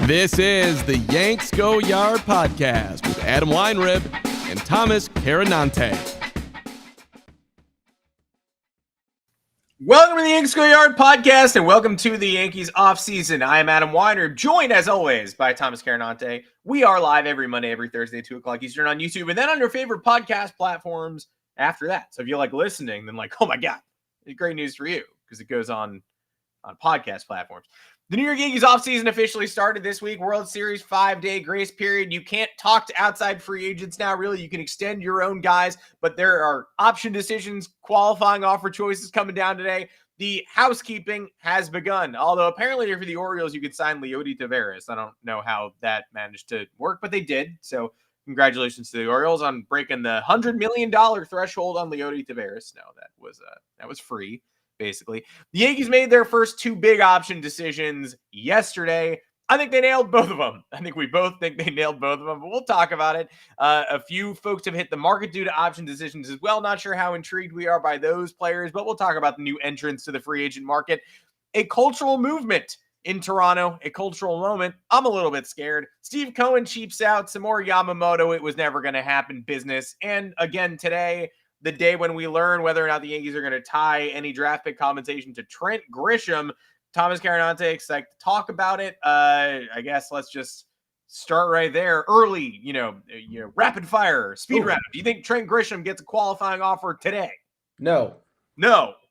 This is the Yanks Go Yard podcast with Adam Weinrib and Thomas Carranante. Welcome to the Yankees Go Yard podcast, and welcome to the Yankees offseason. I am Adam Weinrib, joined as always by Thomas Carranante. We are live every Monday, every Thursday, 2 o'clock Eastern on YouTube, and then on your favorite podcast platforms after that. So if you like listening, then oh my God, it's great news for you because it goes on podcast platforms. The New York Yankees offseason officially started this week. World Series 5-day grace period. You can't talk to outside free agents now, really. You can extend your own guys, but there are option decisions, qualifying offer choices coming down today. The housekeeping has begun, although apparently for the Orioles, you could sign Leody Taveras. I don't know how that managed to work, but they did. So congratulations to the Orioles on breaking the $100 million threshold on Leody Taveras. No, that was free. Basically, the Yankees made their first two big option decisions yesterday. I think they nailed both of them. I think we both think they nailed both of them, but we'll talk about it. A few folks have hit the market due to option decisions as well. Not sure how intrigued we are by those players, but we'll talk about the new entrants to the free agent market. A cultural movement in Toronto, a cultural moment. I'm a little bit scared. Steve Cohen cheaps out. Some more Yamamoto. It was never going to happen business. And again, today, the day when we learn whether or not the Yankees are going to tie any draft pick compensation to Trent Grisham. Thomas Carranante excited to talk about it. I guess let's just start right there. Early, rapid fire, speed round. Do you think Trent Grisham gets a qualifying offer today? No,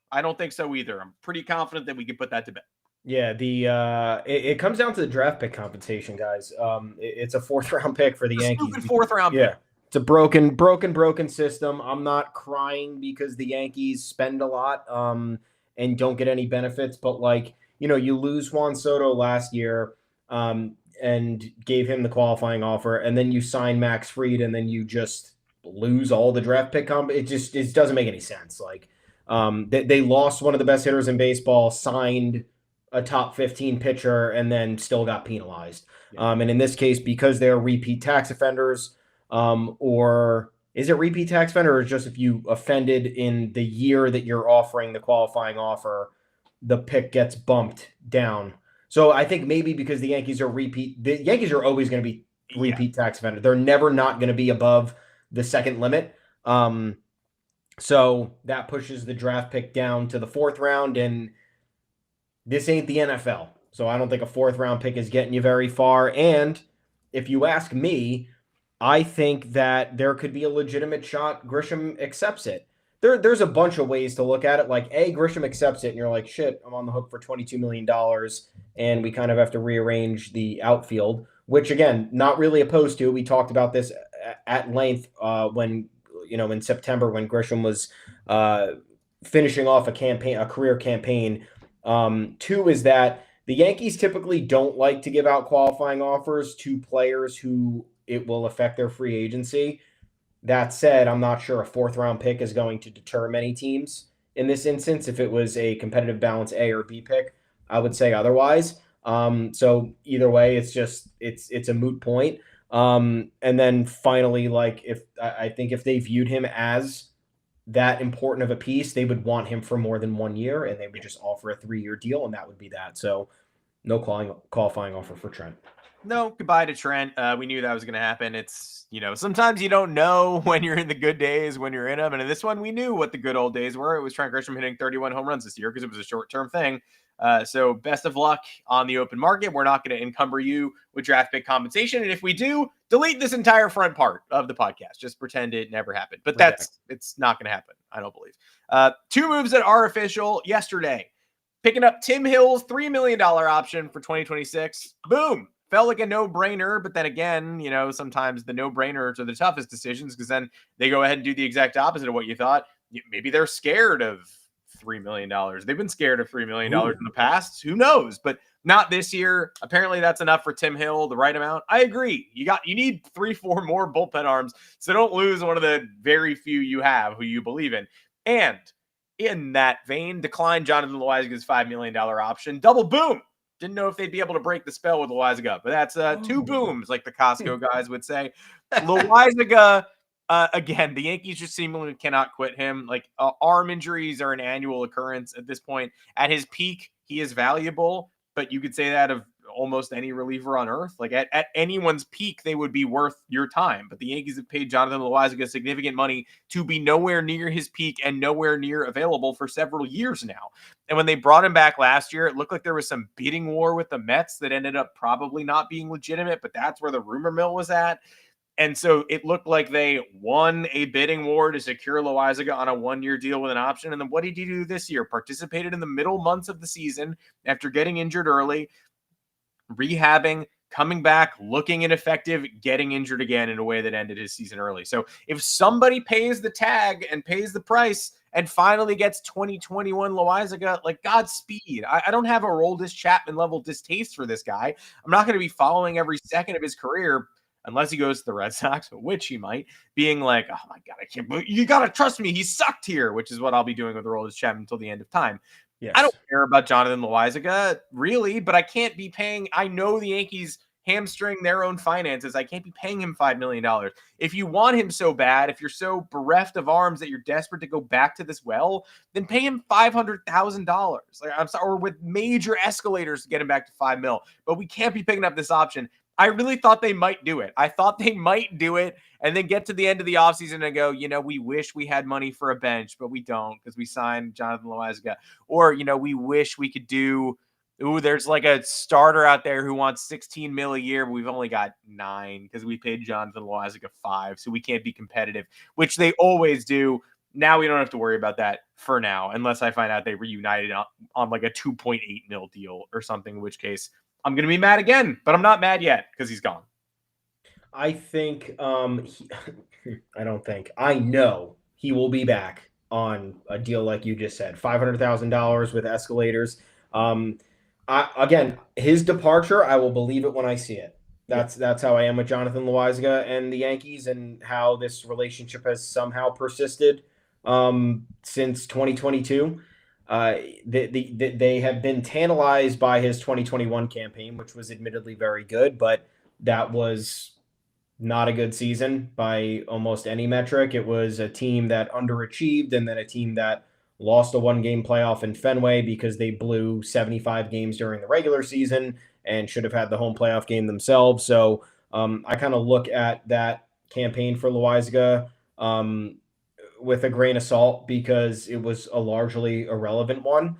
I don't think so either. I'm pretty confident that we can put that to bed. Yeah, it comes down to the draft pick compensation, guys. It's a 4th round pick for the Yankees. Stupid 4th round pick. Yeah. It's a broken system. I'm not crying because the Yankees spend a lot and don't get any benefits. But, you lose Juan Soto last year and gave him the qualifying offer, and then you sign Max Fried, and then you just lose all the draft pick it doesn't make any sense. They lost one of the best hitters in baseball, signed a top 15 pitcher, and then still got penalized. Yeah. And in this case, because they're repeat tax offenders, or is it repeat tax offender, or just if you offended in the year that you're offering the qualifying offer, the pick gets bumped down. So I think maybe because the Yankees are always going to be repeat tax offender. They're never not going to be above the second limit. So that pushes the draft pick down to the 4th round, and this ain't the NFL. So I don't think a 4th round pick is getting you very far. And if you ask me, I think that there could be a legitimate shot Grisham accepts it. There's a bunch of ways to look at it. Grisham accepts it, and you're like, shit, I'm on the hook for $22 million, and we kind of have to rearrange the outfield, which, again, not really opposed to. We talked about this at length when, in September when Grisham was finishing off a career campaign. 2 is that the Yankees typically don't like to give out qualifying offers to players who it will affect their free agency. That said, I'm not sure a 4th round pick is going to deter many teams in this instance. If it was a competitive balance A or B pick, I would say otherwise. So either way, it's a moot point. And then finally, I think if they viewed him as that important of a piece, they would want him for more than 1 year, and they would just offer a 3-year deal, and that would be that. So no qualifying offer for Trent. No, goodbye to Trent. We knew that was going to happen. It's, sometimes you don't know when you're in the good days, when you're in them. And in this one, we knew what the good old days were. It was Trent Grisham hitting 31 home runs this year because it was a short-term thing. So best of luck on the open market. We're not going to encumber you with draft pick compensation. And if we do, delete this entire front part of the podcast. Just pretend it never happened. But it's not going to happen, I don't believe. 2 moves that are official yesterday. Picking up Tim Hill's $3 million option for 2026. Boom. Felt like a no-brainer, but then again, sometimes the no-brainers are the toughest decisions because then they go ahead and do the exact opposite of what you thought. Maybe they're scared of $3 million. They've been scared of $3 million in the past. Who knows? But not this year. Apparently that's enough for Tim Hill, the right amount. I agree. You need 3-4 more bullpen arms, so don't lose one of the very few you have who you believe in. And in that vein, decline Jonathan Loaisiga's $5 million option. Double boom. Didn't know if they'd be able to break the spell with Loaisiga, but that's 2 booms, like the Costco guys would say. Loaisiga, again, the Yankees just seemingly cannot quit him. Arm injuries are an annual occurrence at this point. At his peak, he is valuable, but you could say that of almost any reliever on earth. Like at anyone's peak, they would be worth your time. But the Yankees have paid Jonathan Loaisiga significant money to be nowhere near his peak and nowhere near available for several years now. And when they brought him back last year, it looked like there was some bidding war with the Mets that ended up probably not being legitimate, but that's where the rumor mill was at. And so it looked like they won a bidding war to secure Loaisiga on a 1-year deal with an option. And then what did he do this year? Participated in the middle months of the season after getting injured early, rehabbing, coming back, looking ineffective, getting injured again in a way that ended his season early. So if somebody pays the tag and pays the price and finally gets 2021 Loaisiga, like Godspeed. I don't have a Aroldis Chapman level distaste for this guy. I'm not going to be following every second of his career unless he goes to the Red Sox, which he might, being like, oh my God, I can't believe you got to trust me. He sucked here, which is what I'll be doing with Aroldis Chapman until the end of time. Yes. I don't care about Jonathan Loaisiga, really, but I can't be paying. I know the Yankees hamstring their own finances. I can't be paying him $5 million. If you want him so bad, if you're so bereft of arms that you're desperate to go back to this well, then pay him $500,000. Like, I'm sorry, or with major escalators to get him back to $5 million. But we can't be picking up this option. I really thought they might do it. I thought they might do it and then get to the end of the offseason and go, we wish we had money for a bench, but we don't because we signed Jonathan Loaisiga. Or, we wish we could do, there's like a starter out there who wants $16 million a year, but we've only got 9 because we paid Jonathan Loaisiga 5, so we can't be competitive, which they always do. Now we don't have to worry about that for now, unless I find out they reunited on like a $2.8 million deal or something, in which case I'm going to be mad again, but I'm not mad yet because he's gone. I think, I know he will be back on a deal like you just said, $500,000 with escalators. Again, his departure, I will believe it when I see it. That's how I am with Jonathan Loaisiga and the Yankees, and how this relationship has somehow persisted since 2022. They have been tantalized by his 2021 campaign, which was admittedly very good, but that was not a good season by almost any metric. It was a team that underachieved, and then a team that lost a 1-game playoff in Fenway because they blew 75 games during the regular season and should have had the home playoff game themselves. So I kind of look at that campaign for Loaisiga with a grain of salt because it was a largely irrelevant one.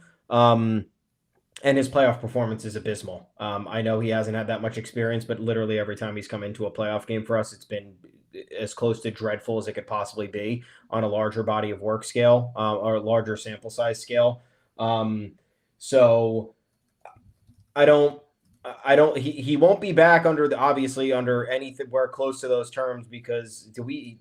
And his playoff performance is abysmal. I know he hasn't had that much experience, but literally every time he's come into a playoff game for us, it's been as close to dreadful as it could possibly be on a larger body of work scale or a larger sample size scale. So he won't be back obviously under anywhere close to those terms because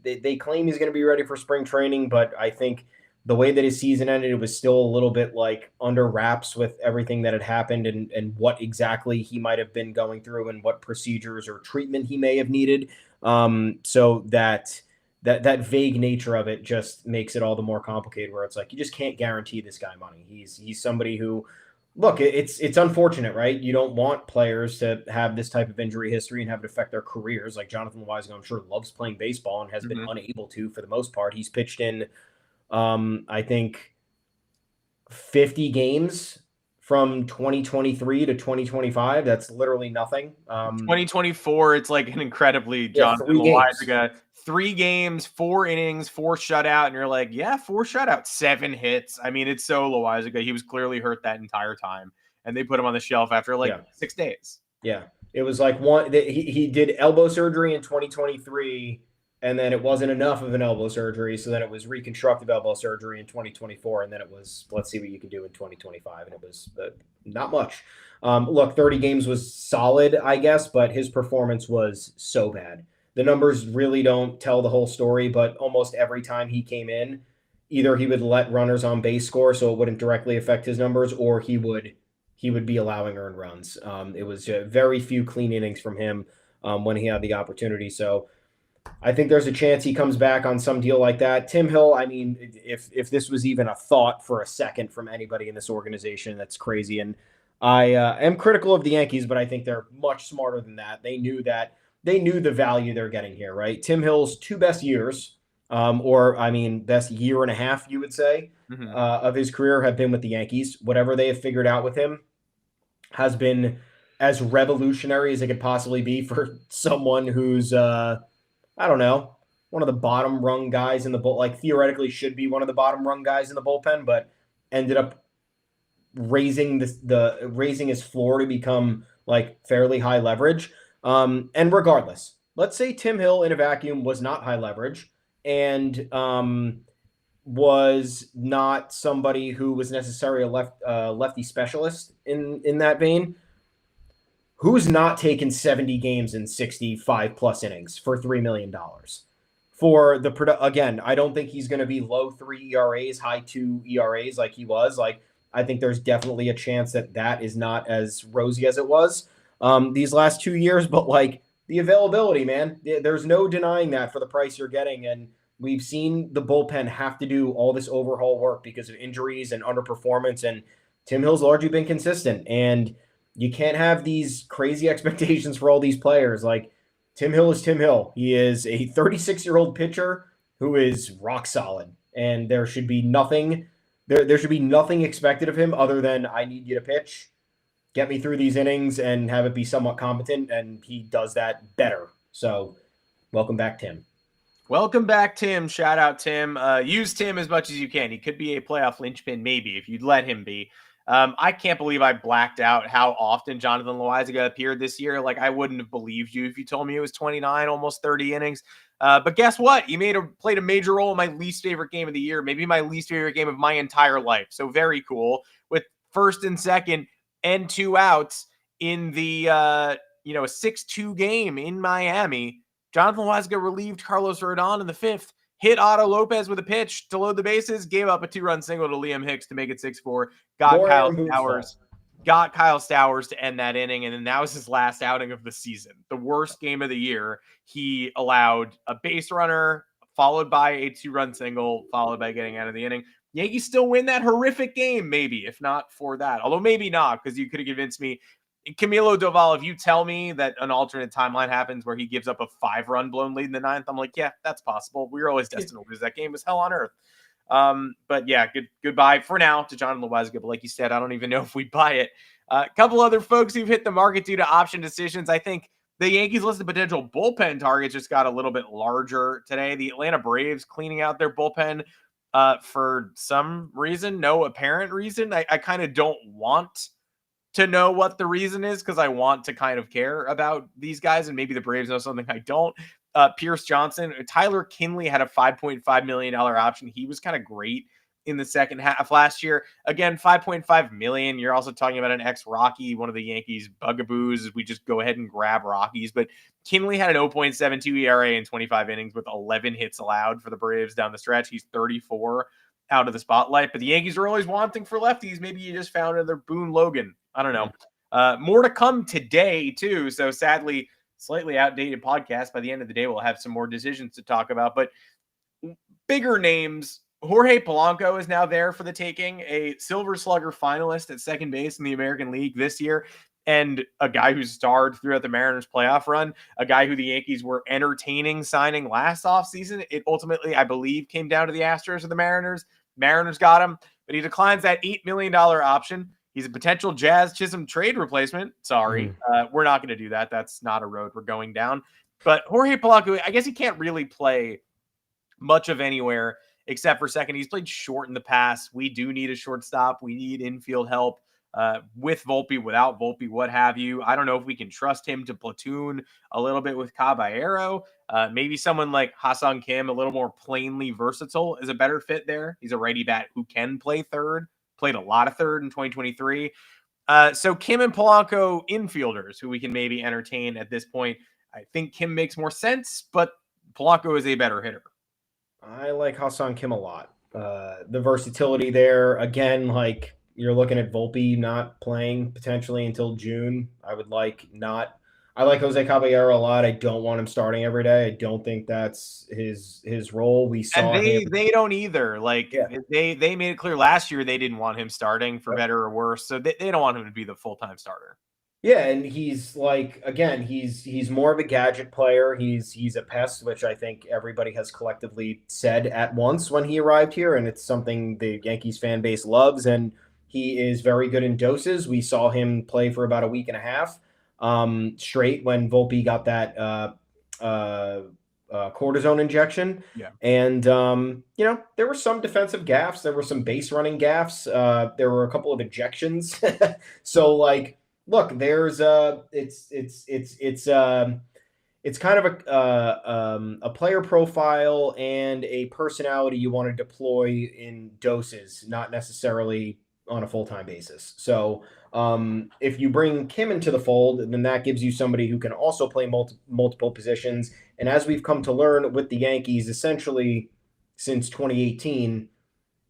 they claim he's going to be ready for spring training, but I think the way that his season ended, it was still a little bit like under wraps with everything that had happened and what exactly he might have been going through and what procedures or treatment he may have needed. So that vague nature of it just makes it all the more complicated, where it's like, you just can't guarantee this guy money. He's somebody who, look, it's unfortunate, right? You don't want players to have this type of injury history and have it affect their careers. Like Jonathan Loaisiga, I'm sure, loves playing baseball and has been unable to for the most part. He's pitched in, I think 50 games from 2023 to 2025. That's literally nothing. 2024, it's like an incredibly Jonathan Loaisiga. 3 games, 4 innings, 4 shutout, and you're like, 4 shutouts, 7 hits. I mean, it's so Loaisiga. He was clearly hurt that entire time, and they put him on the shelf after 6 days. Yeah, it was like he did elbow surgery in 2023. And then it wasn't enough of an elbow surgery. So then it was reconstructive elbow surgery in 2024. And then it was, let's see what you can do in 2025. And it was not much. Look, 30 games was solid, I guess, but his performance was so bad. The numbers really don't tell the whole story, but almost every time he came in, either he would let runners on base score so it wouldn't directly affect his numbers, or he would be allowing earned runs. It was very few clean innings from him when he had the opportunity. So I think there's a chance he comes back on some deal like that. Tim Hill, I mean, if this was even a thought for a second from anybody in this organization, that's crazy. And I am critical of the Yankees, but I think they're much smarter than that. They knew the value they're getting here, right? Tim Hill's 2 best years, best year and a half, you would say, of his career have been with the Yankees. Whatever they have figured out with him has been as revolutionary as it could possibly be for someone who's, I don't know, one of the bottom rung guys in the bull, like theoretically should be one of the bottom rung guys in the bullpen, but ended up raising raising his floor to become like fairly high leverage. And regardless, let's say Tim Hill in a vacuum was not high leverage and was not somebody who was necessarily a lefty specialist in that vein. Who's not taken 70 games in 65 plus innings for $3 million? For the again, I don't think he's going to be low 3 ERAs, high 2 ERAs like he was. Like, I think there's definitely a chance that is not as rosy as it was these last 2 years. But like the availability, man, there's no denying that for the price you're getting. And we've seen the bullpen have to do all this overhaul work because of injuries and underperformance. And Tim Hill's largely been consistent. And you can't have these crazy expectations for all these players. Like, Tim Hill is Tim Hill. He is a 36-year-old pitcher who is rock solid. And there should be nothing there should be nothing expected of him other than I need you to pitch, get me through these innings, and have it be somewhat competent. And he does that better. So welcome back, Tim. Welcome back, Tim. Shout out, Tim. Use Tim as much as you can. He could be a playoff linchpin, maybe, if you'd let him be. I can't believe I blacked out how often Jonathan Loaisiga appeared this year. Like, I wouldn't have believed you if you told me it was 29, almost 30 innings. But guess what? He played a major role in my least favorite game of the year, maybe my least favorite game of my entire life. So very cool. With first and second and 2 outs in the a 6-2 game in Miami, Jonathan Loaisiga relieved Carlos Rodón in the 5th. Hit Otto Lopez with a pitch to load the bases, gave up a 2-run single to Liam Hicks to make it 6-4. Got Kyle Stowers to end that inning, and then that was his last outing of the season. The worst game of the year. He allowed a base runner, followed by a 2-run single, followed by getting out of the inning. Yankees still win that horrific game, maybe, if not for that. Although maybe not, because you could have convinced me. Camilo Doval, if you tell me that an alternate timeline happens where he gives up a 5-run blown lead in the 9th, I'm like, yeah, that's possible. We were always destined to lose. That game was hell on earth. But yeah, goodbye for now to Jonathan Loaisiga. But like you said, I don't even know if we buy it. A couple other folks who've hit the market due to option decisions. I think the Yankees list of potential bullpen targets just got a little bit larger today. The Atlanta Braves cleaning out their bullpen for some reason, no apparent reason. I kind of don't want to know what the reason is because I want to kind of care about these guys, and maybe the Braves know something I don't. Pierce Johnson, Tyler Kinley had a $5.5 million option. He was kind of great in the second half last year. Again, $5.5 million. You're also talking about an ex-Rocky, one of the Yankees' bugaboos. We just go ahead and grab Rockies. But Kinley had an 0.72 ERA in 25 innings with 11 hits allowed for the Braves down the stretch. He's 34 out of the spotlight. But the Yankees are always wanting for lefties. Maybe you just found another Boone Logan. I don't know. More to come today, too. So sadly, slightly outdated podcast. By the end of the day, we'll have some more decisions to talk about. But bigger names, Jorge Polanco is now there for the taking, a Silver Slugger finalist at second base in the American League this year, and a guy who starred throughout the Mariners playoff run, a guy who the Yankees were entertaining signing last offseason. It ultimately, I believe, came down to the Astros or the Mariners. Mariners got him, but he declines that $8 million option. He's a potential Jazz Chisholm trade replacement. Sorry, we're not going to do that. That's not a road we're going down. But Jorge Polanco, I guess he can't really play much of anywhere except for second. He's played short in the past. We do need a shortstop. We need infield help with Volpe, without Volpe, what have you. I don't know if we can trust him to platoon a little bit with Caballero. Maybe someone like Ha-Seong Kim, a little more plainly versatile, is a better fit there. He's a righty bat who can play third. Played a lot of third in 2023. So Kim and Polanco infielders who we can maybe entertain at this point. I think Kim makes more sense, but Polanco is a better hitter. I like Ha-Seong Kim a lot. The versatility there, again, like you're looking at Volpe not playing potentially until June. I like Jose Caballero a lot. I don't want him starting every day. I don't think that's his role. We saw and they don't either. Like they made it clear last year they didn't want him starting for better or worse. So they don't want him to be the full-time starter. Yeah, and he's like, again, he's more of a gadget player. He's a pest, which I think everybody has collectively said at once when he arrived here, and it's something the Yankees fan base loves, and he is very good in doses. We saw him play for about a week and a half. straight when Volpe got that cortisone injection. Yeah. And, there were some defensive gaffes. There were some base running gaffes. There were a couple of ejections. So, like, look, there's it's kind of a player profile and a personality you want to deploy in doses, not necessarily on a full-time basis. So if you bring Kim into the fold, then that gives you somebody who can also play multiple positions. And as we've come to learn with the Yankees, essentially since 2018,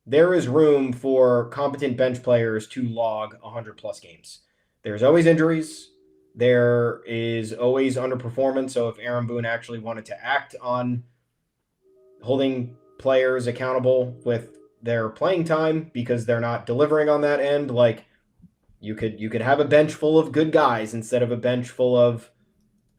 there is room for competent bench players to log 100-plus games. There's always injuries. There is always underperformance. So if Aaron Boone actually wanted to act on holding players accountable with their playing time because they're not delivering on that end, like you could have a bench full of good guys instead of a bench full of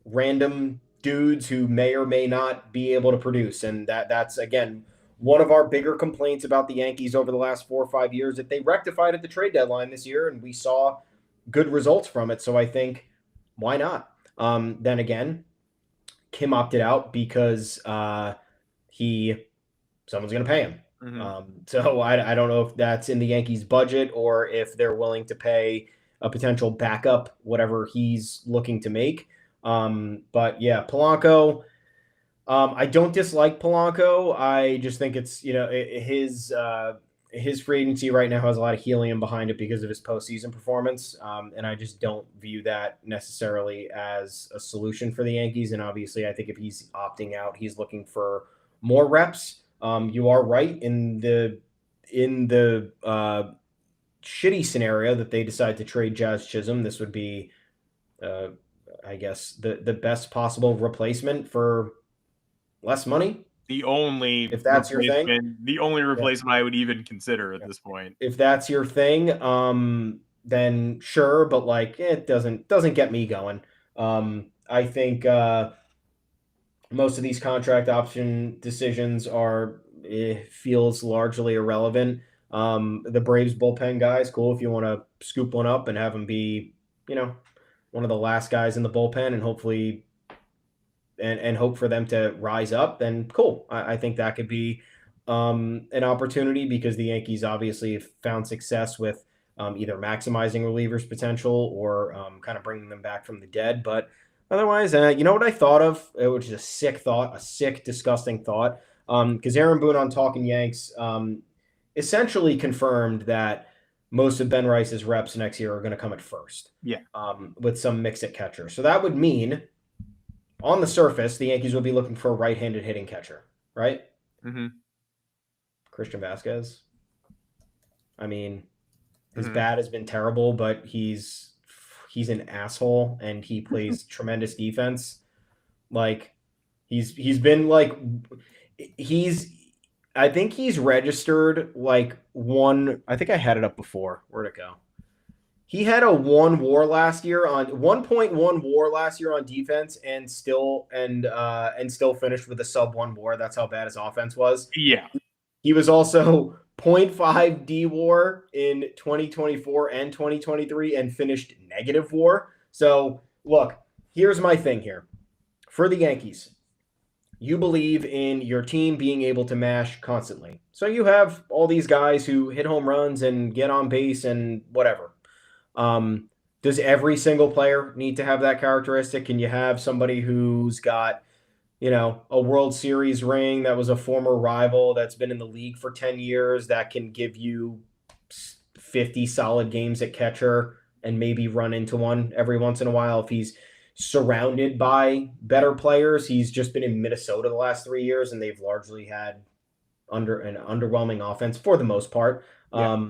random dudes who may or may not be able to produce. And that's again one of our bigger complaints about the Yankees over the last 4 or 5 years that they rectified at the trade deadline this year, and we saw good results from it. So I think, why not? Then again, Kim opted out because someone's going to pay him. Mm-hmm. So I don't know if that's in the Yankees' budget or if they're willing to pay a potential backup, whatever he's looking to make. But yeah, Polanco, I don't dislike Polanco. I just think it's, his free agency right now has a lot of helium behind it because of his postseason performance. And I just don't view that necessarily as a solution for the Yankees. And obviously I think if he's opting out, he's looking for more reps. You are right in the shitty scenario that they decide to trade Jazz Chisholm. This would be, I guess, the best possible replacement for less money. The only, if that's your thing, the only replacement I would even consider at this point. If that's your thing, then sure, but like it doesn't get me going. I think most of these contract option decisions feels largely irrelevant. The Braves bullpen guys, cool if you want to scoop one up and have him be, one of the last guys in the bullpen and hopefully and hope for them to rise up, then cool. I think that could be an opportunity because the Yankees obviously have found success with either maximizing relievers' potential or kind of bringing them back from the dead. But otherwise, you know what I thought of, which is a sick thought, a sick, disgusting thought, because Aaron Boone on Talking Yanks essentially confirmed that most of Ben Rice's reps next year are going to come at first. Yeah. With some mix at catcher. So that would mean, on the surface, the Yankees will be looking for a right-handed hitting catcher, right? Mm-hmm. Christian Vasquez. I mean, his bat has been terrible, but he's an asshole and he plays tremendous defense. Like he's been like I think he's registered like one. I think I had it up before. Where'd it go? He had a 1.1 WAR last year on defense and still finished with a sub 1 WAR. That's how bad his offense was. Yeah. He was also 0.5 D WAR in 2024 and 2023 and finished negative WAR. So look, here's my thing here. For the Yankees, you believe in your team being able to mash constantly. So you have all these guys who hit home runs and get on base and whatever. Does every single player need to have that characteristic? Can you have somebody who's got, a World Series ring that was a former rival that's been in the league for 10 years that can give you 50 solid games at catcher and maybe run into one every once in a while if he's surrounded by better players? He's just been in Minnesota the last 3 years and they've largely had an underwhelming offense for the most part. Yeah.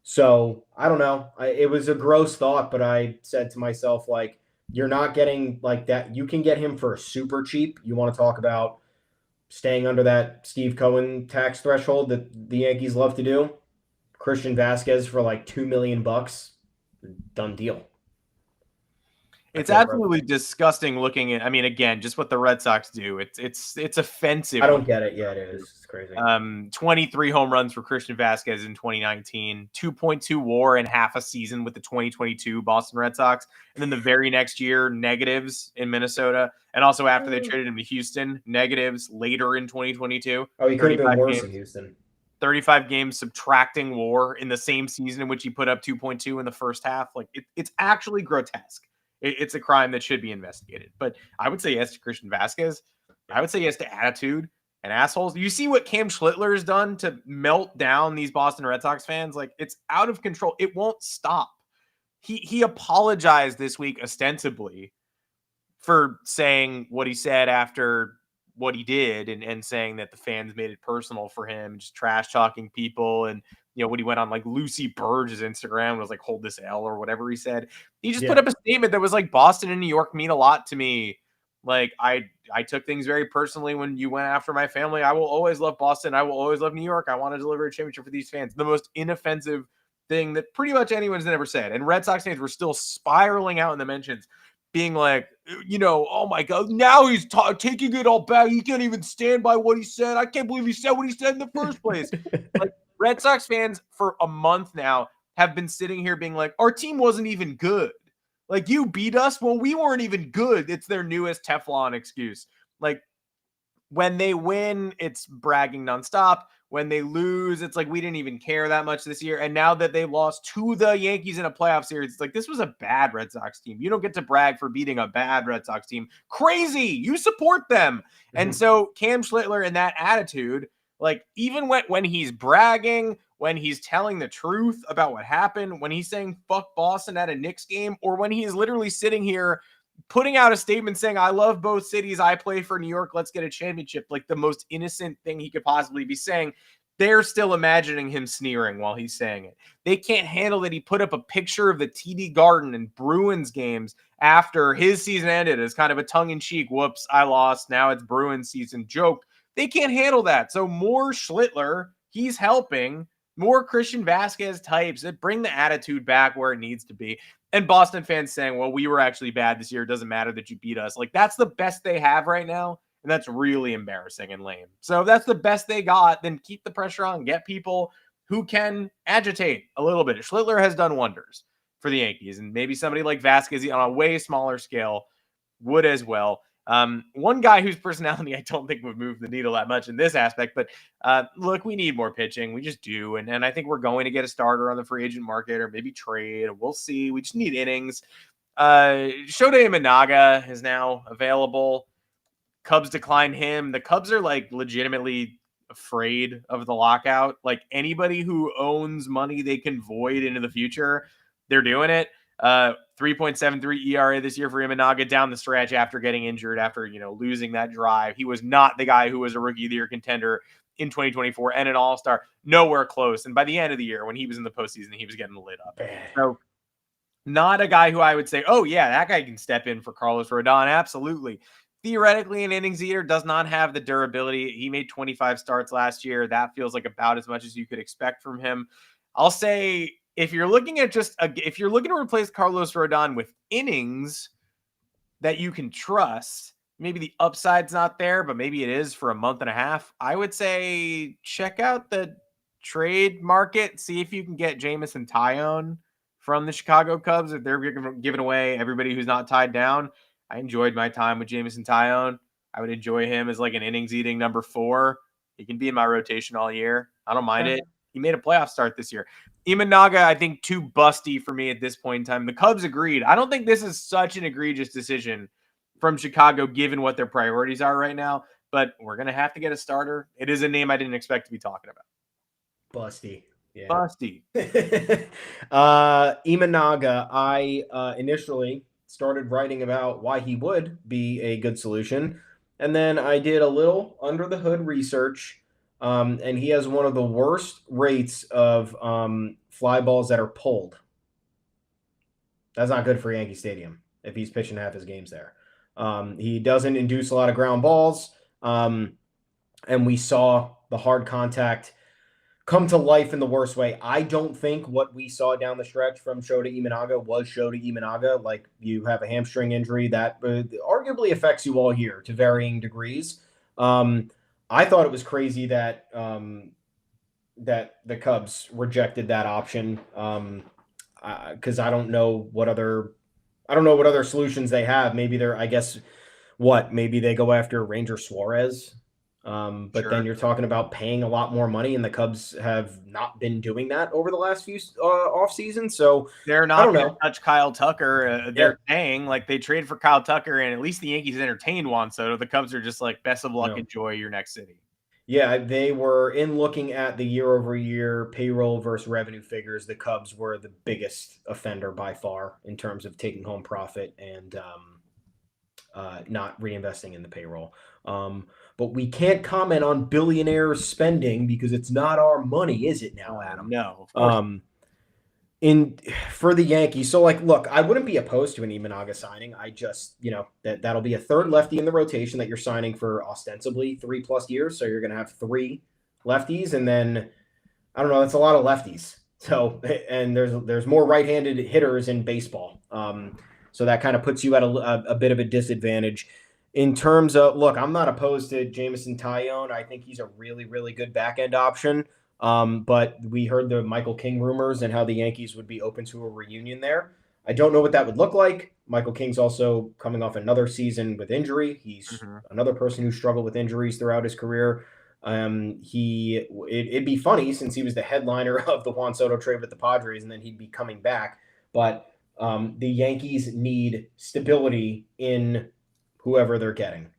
So I don't know. It was a gross thought, but I said to myself, like, you're not getting like that. You can get him for super cheap. You want to talk about staying under that Steve Cohen tax threshold that the Yankees love to do? Christian Vasquez for like $2 million. Done deal. It's absolutely disgusting looking at. I mean, again, just what the Red Sox do. It's offensive. I don't get it. Yeah, it is. It's crazy. 23 home runs for Christian Vasquez in 2019, 2.2 WAR in half a season with the 2022 Boston Red Sox, and then the very next year negatives in Minnesota, and also after they traded him to Houston, negatives later in 2022. Oh, he could have been worse in Houston. 35 games subtracting WAR in the same season in which he put up 2.2 in the first half. Like it's actually grotesque. It's a crime that should be investigated. But I would say yes to Christian Vasquez. I would say yes to attitude and assholes. You see what Cam Schlittler has done to melt down these Boston Red Sox fans? Like, it's out of control. It won't stop. He apologized this week ostensibly for saying what he said after what he did and saying that the fans made it personal for him, just trash talking people. And, you know, when he went on like Lucy Burge's Instagram, was like, hold this L or whatever he said. He just put up a statement that was like, Boston and New York mean a lot to me. Like, I took things very personally when you went after my family. I will always love Boston. I will always love New York. I want to deliver a championship for these fans. The most inoffensive thing that pretty much anyone's ever said. And Red Sox fans were still spiraling out in the mentions, being like, you know, oh my God, now he's taking it all back. He can't even stand by what he said. I can't believe he said what he said in the first place. Like, Red Sox fans for a month now have been sitting here being like, our team wasn't even good. Like, you beat us? Well, we weren't even good. It's their newest Teflon excuse. Like, when they win, it's bragging nonstop. When they lose, it's like, we didn't even care that much this year. And now that they lost to the Yankees in a playoff series, it's like, this was a bad Red Sox team. You don't get to brag for beating a bad Red Sox team. Crazy. You support them. Mm-hmm. And so Cam Schlittler and that attitude, like, even when he's bragging, when he's telling the truth about what happened, when he's saying fuck Boston at a Knicks game, or when he is literally sitting here putting out a statement saying, I love both cities, I play for New York, let's get a championship, like the most innocent thing he could possibly be saying, they're still imagining him sneering while he's saying it. They can't handle that he put up a picture of the TD Garden and Bruins games after his season ended as kind of a tongue-in-cheek, whoops, I lost, now it's Bruins season joke. They can't handle that. So more Schlittler, he's helping. More Christian Vasquez types that bring the attitude back where it needs to be. And Boston fans saying, well, we were actually bad this year. It doesn't matter that you beat us. Like, that's the best they have right now. And that's really embarrassing and lame. So if that's the best they got, then keep the pressure on. Get people who can agitate a little bit. Schlittler has done wonders for the Yankees. And maybe somebody like Vasquez on a way smaller scale would as well. One guy whose personality I don't think would move the needle that much in this aspect, but look, we need more pitching. We just do. And I think we're going to get a starter on the free agent market or maybe trade. We'll see. We just need innings. Shota Imanaga is now available. Cubs decline him. The Cubs are like legitimately afraid of the lockout. Like, anybody who owns money they can void into the future, they're doing it. 3.73 ERA this year for Imanaga down the stretch after getting injured, after, you know, losing that drive. He was not the guy who was a rookie of the year contender in 2024 and an all-star, nowhere close. And by the end of the year, when he was in the postseason, he was getting lit up. So not a guy who I would say, oh yeah, that guy can step in for Carlos Rodón. Absolutely. Theoretically, an innings eater, does not have the durability. He made 25 starts last year. That feels like about as much as you could expect from him. I'll say, if you're looking at if you're looking to replace Carlos Rodón with innings that you can trust, maybe the upside's not there, but maybe it is for a month and a half, I would say check out the trade market. See if you can get Jameson Taillon from the Chicago Cubs. If they're giving away everybody who's not tied down. I enjoyed my time with Jameson Taillon. I would enjoy him as like an innings eating number 4. He can be in my rotation all year. I don't mind it. He made a playoff start this year. Imanaga, I think, too busty for me at this point in time. The Cubs agreed. I don't think this is such an egregious decision from Chicago, given what their priorities are right now, but we're going to have to get a starter. It is a name I didn't expect to be talking about. Busty. Yeah. Busty. Imanaga, I initially started writing about why he would be a good solution, and then I did a little under the hood research. And he has one of the worst rates of fly balls that are pulled. That's not good for Yankee Stadium if he's pitching half his games there. He doesn't induce a lot of ground balls. And we saw the hard contact come to life in the worst way. I don't think what we saw down the stretch from Shota Imanaga was Shota Imanaga. Like, you have a hamstring injury that arguably affects you all year to varying degrees. I thought it was crazy that that the Cubs rejected that option, because I don't know what other solutions they have. Maybe maybe they go after Ranger Suarez. But Sure. then you're talking about paying a lot more money, and the Cubs have not been doing that over the last few off seasons. So They're I not don't going to know. touch Kyle Tucker. They're saying, like, they traded for Kyle Tucker, and at least the Yankees entertained Juan Soto. The Cubs are just like, best of luck, No. enjoy your next city. Yeah, they were in looking at the year-over-year payroll versus revenue figures. The Cubs were the biggest offender by far in terms of taking home profit and not reinvesting in the payroll. But we can't comment on billionaires spending because it's not our money, is it now, Adam? No, of course. For the Yankees, so like, look, I wouldn't be opposed to an Imanaga signing. I just, that'll be a third lefty in the rotation that you're signing for ostensibly 3+ years. So you're going to have 3 lefties, and then I don't know, that's a lot of lefties. So, and there's more right-handed hitters in baseball. So that kind of puts you at a bit of a disadvantage. In terms of, look, I'm not opposed to Jameson Taillon. I think he's a really, really good back-end option. But we heard the Michael King rumors and how the Yankees would be open to a reunion there. I don't know what that would look like. Michael King's also coming off another season with injury. He's another person who struggled with injuries throughout his career. It'd be funny since he was the headliner of the Juan Soto trade with the Padres, and then he'd be coming back. But the Yankees need stability in whoever they're getting.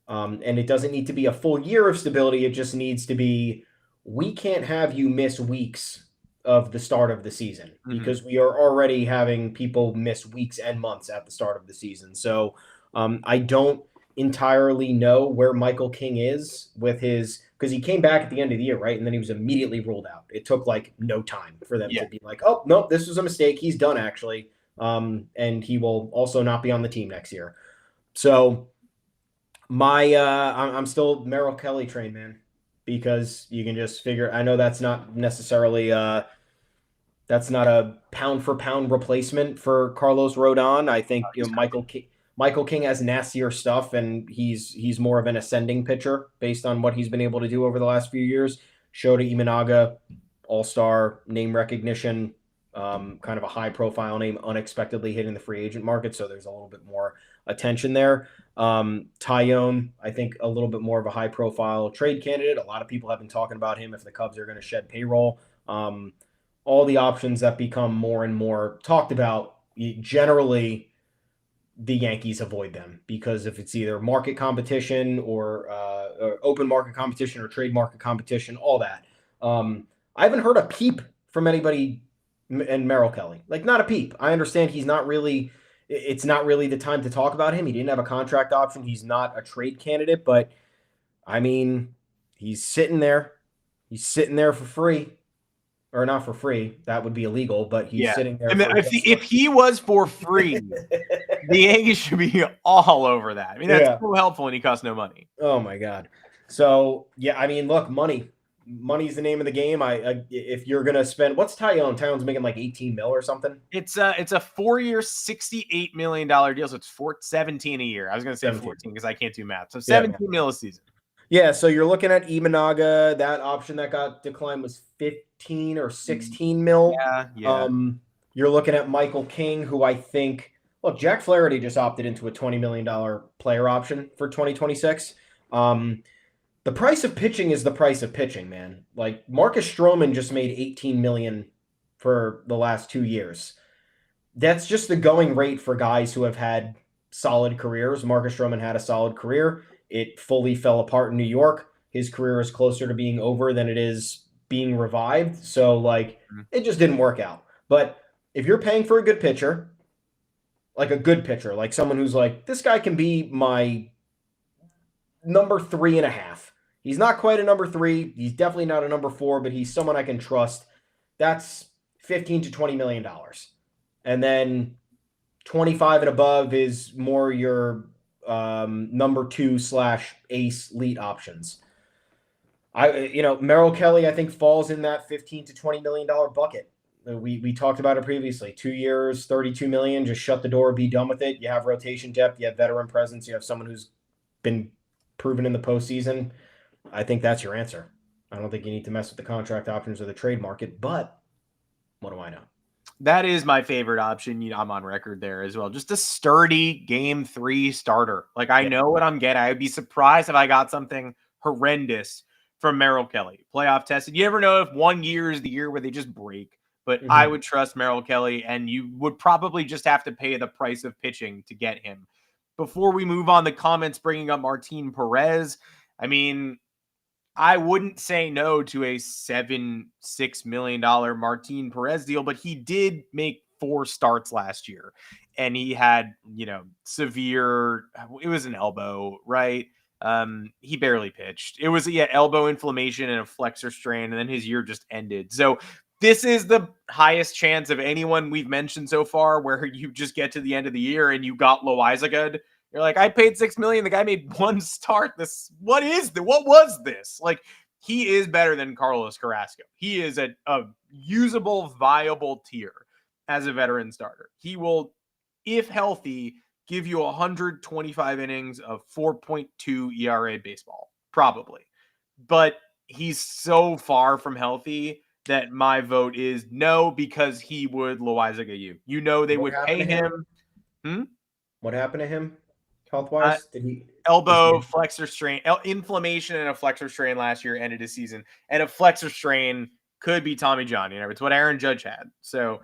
And it doesn't need to be a full year of stability. It just needs to be, we can't have you miss weeks of the start of the season because we are already having people miss weeks and months at the start of the season. So I don't entirely know where Michael King is with his, because he came back at the end of the year, right? And then he was immediately ruled out. It took like no time for them to be like, oh, no, this was a mistake. He's done actually. And he will also not be on the team next year. So I'm still Merrill Kelly train, man. Because you can just figure, I know that's not necessarily that's not a pound for pound replacement for Carlos Rodón. I think Michael King has nastier stuff, and he's more of an ascending pitcher based on what he's been able to do over the last few years. Shota Imanaga, all-star, name recognition, kind of a high-profile name, unexpectedly hitting the free agent market, so there's a little bit more attention there. Taillon, I think a little bit more of a high-profile trade candidate. A lot of people have been talking about him if the Cubs are going to shed payroll. All the options that become more and more talked about, generally the Yankees avoid them because if it's either market competition or open market competition or trade market competition, all that. I haven't heard a peep from anybody and Merrill Kelly. Like, not a peep. I understand it's not really the time to talk about him. He didn't have a contract option. He's not a trade candidate, but I mean, he's sitting there. He's sitting there for free. Or not for free. That would be illegal, but he's sitting there. I mean, if he was for free, the Yankees should be all over that. I mean, that's so helpful and he costs no money. Oh my God. So yeah, I mean, look, money's the name of the game. If you're gonna spend, what's Taillon? Taillon's making like 18 mil or something. It's a 4-year, $68 million deal. So it's 17 a year. I was gonna say 17. 14 because I can't do math. So 17 mil a season. Yeah, so you're looking at Imanaga. That option that got declined was 15 or 16 mil. Yeah. You're looking at Michael King, who I think, look, Jack Flaherty just opted into a $20 million player option for 2026. The price of pitching is the price of pitching, man. Like, Marcus Stroman just made $18 million for the last 2 years. That's just the going rate for guys who have had solid careers. Marcus Stroman had a solid career. It fully fell apart in New York. His career is closer to being over than it is being revived. So, like, it just didn't work out. But if you're paying for a good pitcher, like someone who's like, this guy can be my number 3.5. He's not quite a number 3. He's definitely not a number 4, but he's someone I can trust. That's $15 to $20 million. And then 25 and above is more your number 2/ace elite options. Merrill Kelly, I think, falls in that $15 to $20 million bucket. We talked about it previously. 2 years, $32 million. Just shut the door, be done with it. You have rotation depth, you have veteran presence, you have someone who's been proven in the postseason. I think that's your answer. I don't think you need to mess with the contract options or the trade market, but what do I know? That is my favorite option. I'm on record there as well. Just a sturdy game 3 starter. Like, I know what I'm getting. I'd be surprised if I got something horrendous from Merrill Kelly. Playoff tested. You never know if 1 year is the year where they just break. But I would trust Merrill Kelly, and you would probably just have to pay the price of pitching to get him. Before we move on, the comments bringing up Martin Perez. I mean, I wouldn't say no to a $6 million Martin Perez deal, but he did make 4 starts last year, and he had, severe, it was an elbow, right? He barely pitched. It was elbow inflammation and a flexor strain, and then his year just ended. So this is the highest chance of anyone we've mentioned so far where you just get to the end of the year and you got Loaisiga. You're like, I paid $6 million. The guy made 1 start. What was this? Like, he is better than Carlos Carrasco. He is a usable, viable tier as a veteran starter. He will, if healthy, give you 125 innings of 4.2 ERA baseball, probably. But he's so far from healthy that my vote is no, because he would Loaisiga you. They would pay him. What happened to him health-wise? Did he elbow flexor strain, inflammation and a flexor strain last year ended his season, and a flexor strain could be Tommy John. It's what Aaron Judge had. So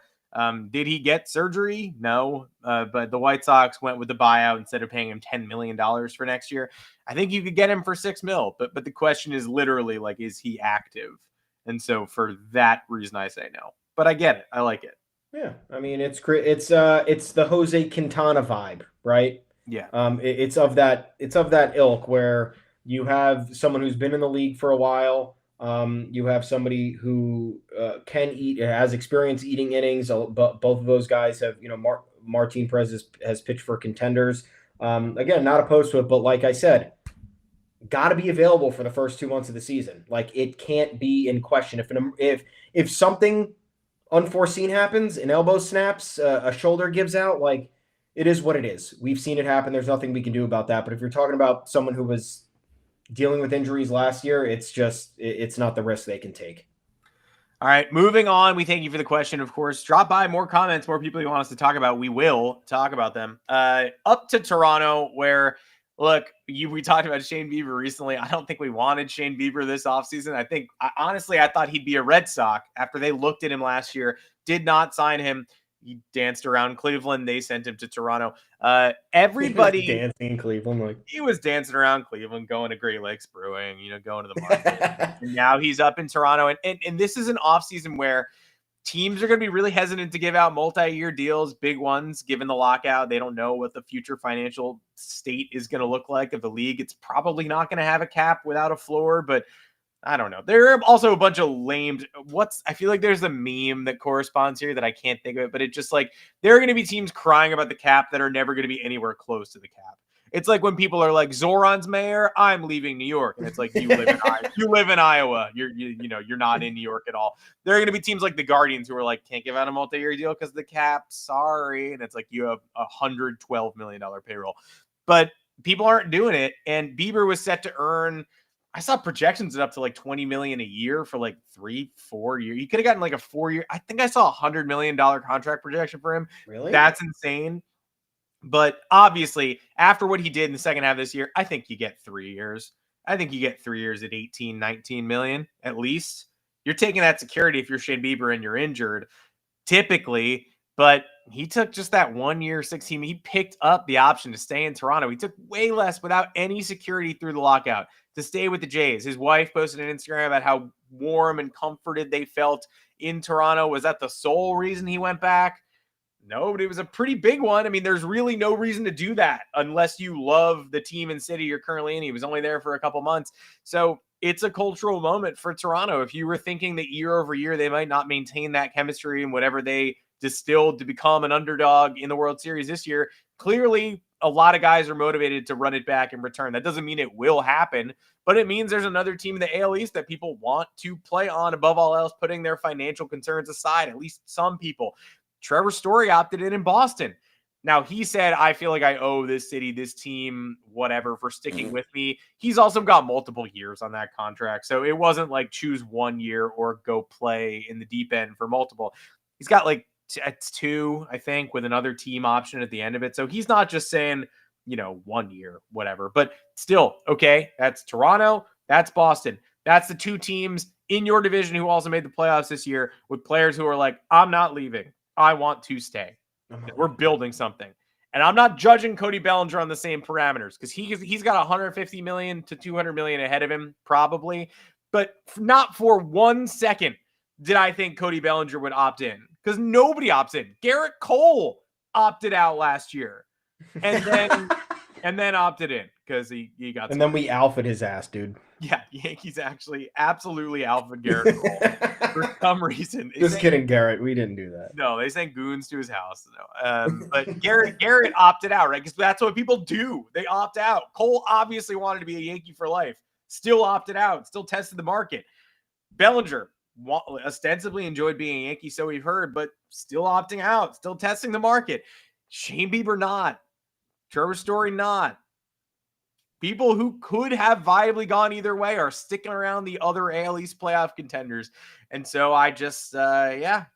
did he get surgery? No, but the White Sox went with the buyout instead of paying him $10 million for next year. I think you could get him for $6 million, but the question is literally, like, is he active? And so for that reason, I say no. But I get it. I like it. Yeah, I mean, it's great. It's the Jose Quintana vibe, right? Yeah. It's of that ilk where you have someone who's been in the league for a while. You have somebody who can eat, has experience eating innings. But both of those guys have, Martin Perez has pitched for contenders. Again, not opposed to it, but like I said, got to be available for the first 2 months of the season. Like, it can't be in question. If something unforeseen happens, an elbow snaps, a shoulder gives out, like, it is what it is. We've seen it happen. There's nothing we can do about that. But if you're talking about someone who was dealing with injuries last year, it's not the risk they can take. All right, moving on. We thank you for the question, of course. Drop by, more comments, more people you want us to talk about. We will talk about them. Up to Toronto, where, look, we talked about Shane Bieber recently. I don't think we wanted Shane Bieber this offseason. Honestly, I thought he'd be a Red Sox after they looked at him last year, did not sign him. He danced around Cleveland. They sent him to Toronto. Everybody he was dancing in Cleveland. He was dancing around Cleveland, going to Great Lakes Brewing, going to the market. And now he's up in Toronto. And this is an offseason where teams are going to be really hesitant to give out multi-year deals, big ones, given the lockout. They don't know what the future financial state is going to look like of the league. It's probably not going to have a cap without a floor, but I don't know. There are also a bunch of lame. I feel like there's a meme that corresponds here that I can't think of it, but it's just like there are going to be teams crying about the cap that are never going to be anywhere close to the cap. It's like when people are like, Zoran's mayor, I'm leaving New York. And it's like, you live in Iowa. You live in Iowa. You're not in New York at all. There are going to be teams like the Guardians who are like, can't give out a multi-year deal because the cap, sorry. And it's like, you have $112 million payroll. But people aren't doing it. And Bieber was set to earn, I saw projections up to like $20 million a year for like 3-4 years. He could have gotten like a 4-year. I think I saw $100 million contract projection for him. Really? That's insane. But obviously, after what he did in the second half of this year, I think you get 3 years. I think you get 3 years at 18, 19 million at least. You're taking that security if you're Shane Bieber and you're injured, typically. But he took just that 1 year, 16. He picked up the option to stay in Toronto. He took way less without any security through the lockout to stay with the Jays. His wife posted an Instagram about how warm and comforted they felt in Toronto. Was that the sole reason he went back? No, but it was a pretty big one. I mean, there's really no reason to do that unless you love the team and city you're currently in. He was only there for a couple months. So it's a cultural moment for Toronto. If you were thinking that year over year, they might not maintain that chemistry and whatever they distilled to become an underdog in the World Series this year, clearly a lot of guys are motivated to run it back and return. That doesn't mean it will happen, but it means there's another team in the AL East that people want to play on above all else, putting their financial concerns aside, at least some people. Trevor Story opted in Boston. Now, he said, I feel like I owe this city, this team, whatever, for sticking with me. He's also got multiple years on that contract. So it wasn't like choose 1 year or go play in the deep end for multiple. He's got like 2, I think, with another team option at the end of it. So he's not just saying, 1 year, whatever. But still, okay, that's Toronto, that's Boston. That's the 2 teams in your division who also made the playoffs this year with players who are like, I'm not leaving. I want to stay. We're building something. And I'm not judging Cody Bellinger on the same parameters because he's got 150 million to 200 million ahead of him, probably. But not for 1 second did I think Cody Bellinger would opt in, because nobody opts in. Garrett Cole opted out last year and then opted in because he got. And then we alphaed his ass, dude. Yeah, Yankees actually absolutely alpha Garrett Cole for some reason. Just kidding, Garrett. We didn't do that. No, they sent goons to his house. No. But Garrett opted out, right? Because that's what people do. They opt out. Cole obviously wanted to be a Yankee for life. Still opted out. Still tested the market. Bellinger ostensibly enjoyed being a Yankee, so we've heard, but still opting out. Still testing the market. Shane Bieber not. Trevor Story not. People who could have viably gone either way are sticking around the other AL East playoff contenders. And so I just, I'd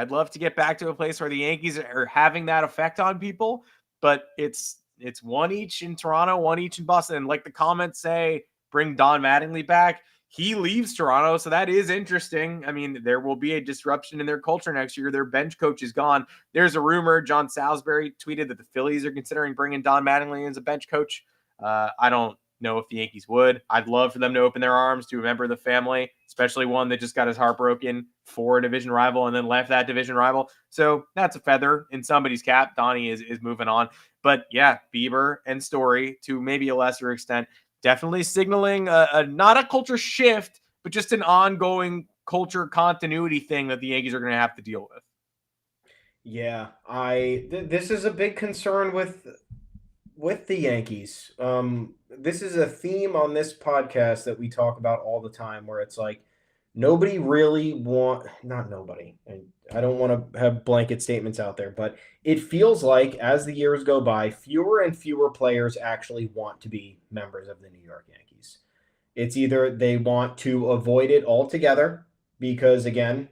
love to get back to a place where the Yankees are having that effect on people, but it's 1 each in Toronto, 1 each in Boston. And like the comments say, bring Don Mattingly back. He leaves Toronto, so that is interesting. I mean, there will be a disruption in their culture next year. Their bench coach is gone. There's a rumor, John Salisbury tweeted that the Phillies are considering bringing Don Mattingly in as a bench coach. I don't know if the Yankees would. I'd love for them to open their arms to a member of the family, especially one that just got his heart broken for a division rival and then left that division rival. So that's a feather in somebody's cap. Donnie is moving on. But yeah, Bieber and Story, to maybe a lesser extent, definitely signaling not a culture shift, but just an ongoing culture continuity thing that the Yankees are going to have to deal with. Yeah, this is a big concern with the Yankees. This is a theme on this podcast that we talk about all the time, where it's like nobody really not nobody. I don't want to have blanket statements out there, but it feels like as the years go by, fewer and fewer players actually want to be members of the New York Yankees. It's either they want to avoid it altogether because, again,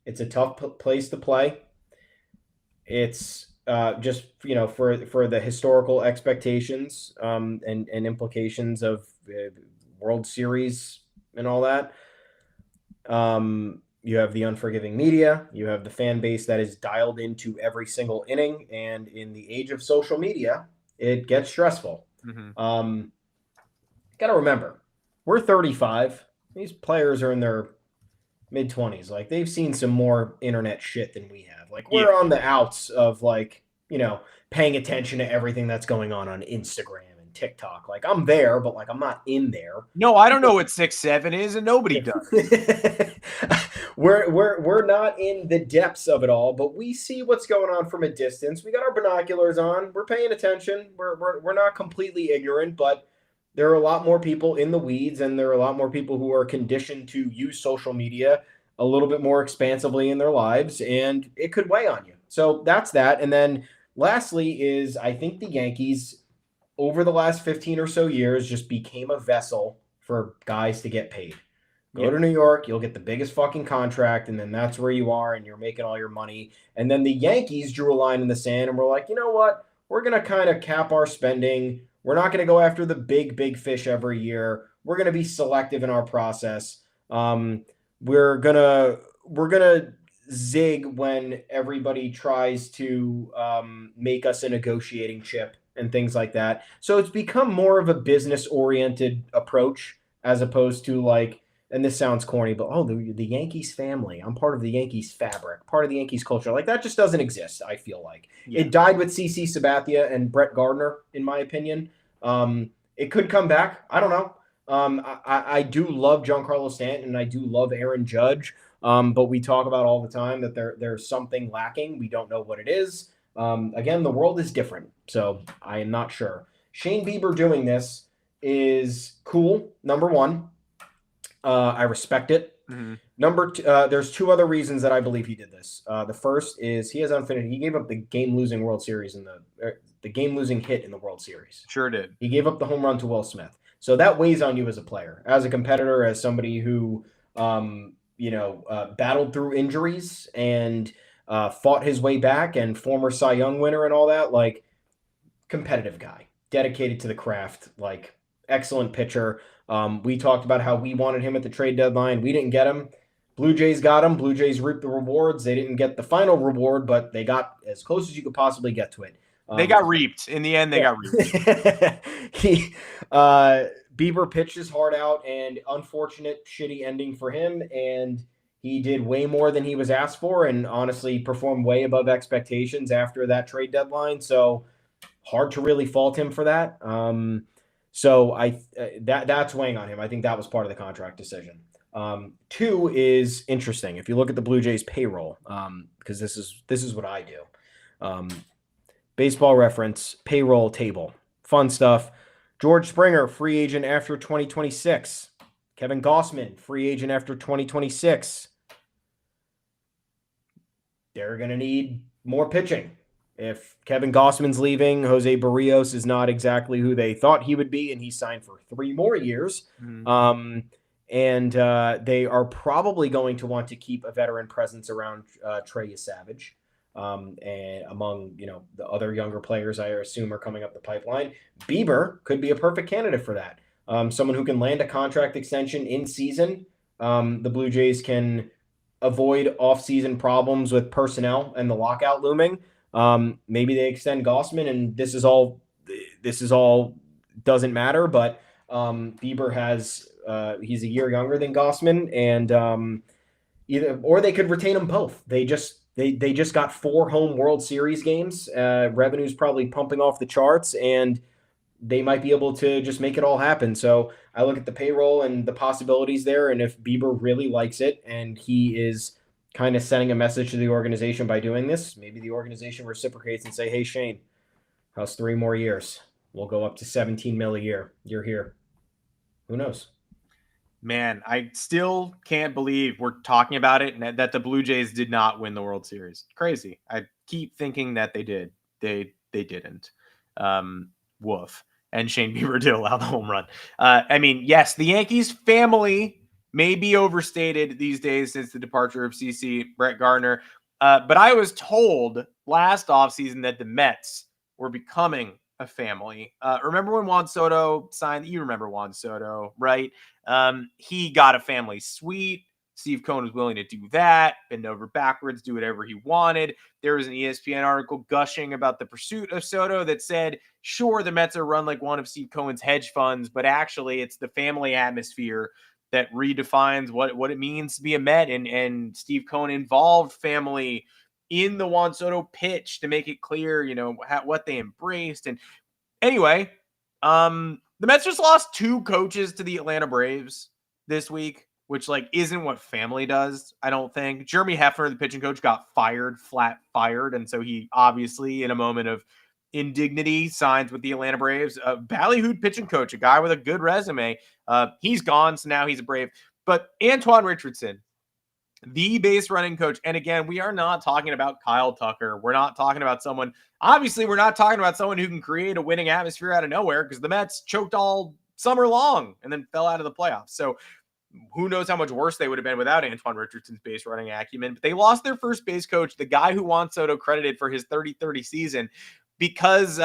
it's a tough place to play. It's just, for the historical expectations and implications of World Series and all that. You have the unforgiving media. You have the fan base that is dialed into every single inning. And in the age of social media, it gets stressful. Mm-hmm. Got to remember, we're 35. These players are in their mid-20s. Like, they've seen some more internet shit than we have. Like, we're on the outs of, like, paying attention to everything that's going on Instagram and TikTok. Like, I'm there, but, like, I'm not in there. No, I don't know what 6'7" is, and nobody does. We're not in the depths of it all, but we see what's going on from a distance. We got our binoculars on. We're paying attention. We're not completely ignorant, but there are a lot more people in the weeds, and there are a lot more people who are conditioned to use social media a little bit more expansively in their lives, and it could weigh on you. So that's that. And then lastly is, I think the Yankees over the last 15 or so years just became a vessel for guys to get paid. Go to New York, you'll get the biggest fucking contract, and then that's where you are, and you're making all your money. And then the Yankees drew a line in the sand, and we're like, you know what? We're going to kind of cap our spending. We're not going to go after the big fish every year. We're going to be selective in our process. We're gonna zig when everybody tries to make us a negotiating chip and things like that. So it's become more of a business-oriented approach as opposed to, like, and this sounds corny, but the Yankees family. I'm part of the Yankees fabric, part of the Yankees culture. Like, that just doesn't exist, I feel like. Yeah. It died with CC Sabathia and Brett Gardner, in my opinion. It could come back. I don't know. I do love Giancarlo Stanton, and I do love Aaron Judge. But we talk about all the time that there's something lacking. We don't know what it is. Again, the world is different, so I am not sure. Shane Bieber doing this is cool, number one. I respect it. Mm-hmm. Number two, there's two other reasons that I believe he did this. The first is he has unfinished. He gave up the game-losing World Series the game-losing hit in the World Series. Sure did. He gave up the home run to Will Smith. So that weighs on you as a player, as a competitor, as somebody who, battled through injuries and fought his way back, and former Cy Young winner and all that. Like, competitive guy, dedicated to the craft, like excellent pitcher. We talked about how we wanted him at the trade deadline. We didn't get him. Blue Jays got him. Blue Jays reaped the rewards. They didn't get the final reward, but they got as close as you could possibly get to it. They got reaped. In the end, they got reaped. Bieber pitched his heart out, and unfortunate, shitty ending for him. And he did way more than he was asked for, and honestly performed way above expectations after that trade deadline. So hard to really fault him for that. So that's weighing on him. I think that was part of the contract decision. Two is interesting. If you look at the Blue Jays payroll, because this is what I do. Baseball Reference payroll table, fun stuff. George Springer, free agent after 2026. Kevin Gausman, free agent after 2026. They're going to need more pitching. If Kevin Gausman's leaving, Jose Barrios is not exactly who they thought he would be, and he signed for 3 more years. Mm-hmm. And they are probably going to want to keep a veteran presence around Trey Savage. And among, the other younger players I assume are coming up the pipeline. Bieber could be a perfect candidate for that. Someone who can land a contract extension in season. The Blue Jays can avoid off-season problems with personnel and the lockout looming. Maybe they extend Gausman, and this is all doesn't matter, but Bieber has he's a year younger than Gausman, and or they could retain them both. They just got 4 home World Series games. Revenue's probably pumping off the charts, and they might be able to just make it all happen. So I look at the payroll and the possibilities there, and if Bieber really likes it and he is kind of sending a message to the organization by doing this, maybe the organization reciprocates and say, hey, Shane, how's 3 more years? We'll go up to $17 million a year. You're here. Who knows? Man, I still can't believe we're talking about it and that the Blue Jays did not win the World Series. Crazy. I keep thinking that they did. They didn't. Woof. And Shane Bieber did allow the home run. Yes, the Yankees family may be overstated these days since the departure of CC Brett Gardner. But I was told last offseason that the Mets were becoming a family. Remember when Juan Soto signed? You remember Juan Soto, right? He got a family suite. Steve Cohen was willing to do that, bend over backwards, do whatever he wanted. There was an ESPN article gushing about the pursuit of Soto that said, sure, the Mets are run like one of Steve Cohen's hedge funds, but actually it's the family atmosphere that redefines what it means to be a Met. And Steve Cohen involved family in the Juan Soto pitch to make it clear, what they embraced. And anyway, the Mets just lost 2 coaches to the Atlanta Braves this week, which isn't what family does, I don't think. Jeremy Hefner, the pitching coach, got flat fired. And so he obviously, in a moment of indignity, signs with the Atlanta Braves. Ballyhooed pitching coach, a guy with a good resume. He's gone, so now he's a Brave. But Antoan Richardson, the base running coach. And again, we are not talking about Kyle Tucker. We're not talking about someone, obviously, we're not talking about someone who can create a winning atmosphere out of nowhere, because the Mets choked all summer long and then fell out of the playoffs. So who knows how much worse they would have been without Antoan Richardson's base running acumen. But they lost their first base coach, the guy who Juan Soto credited for his 30-30 season, because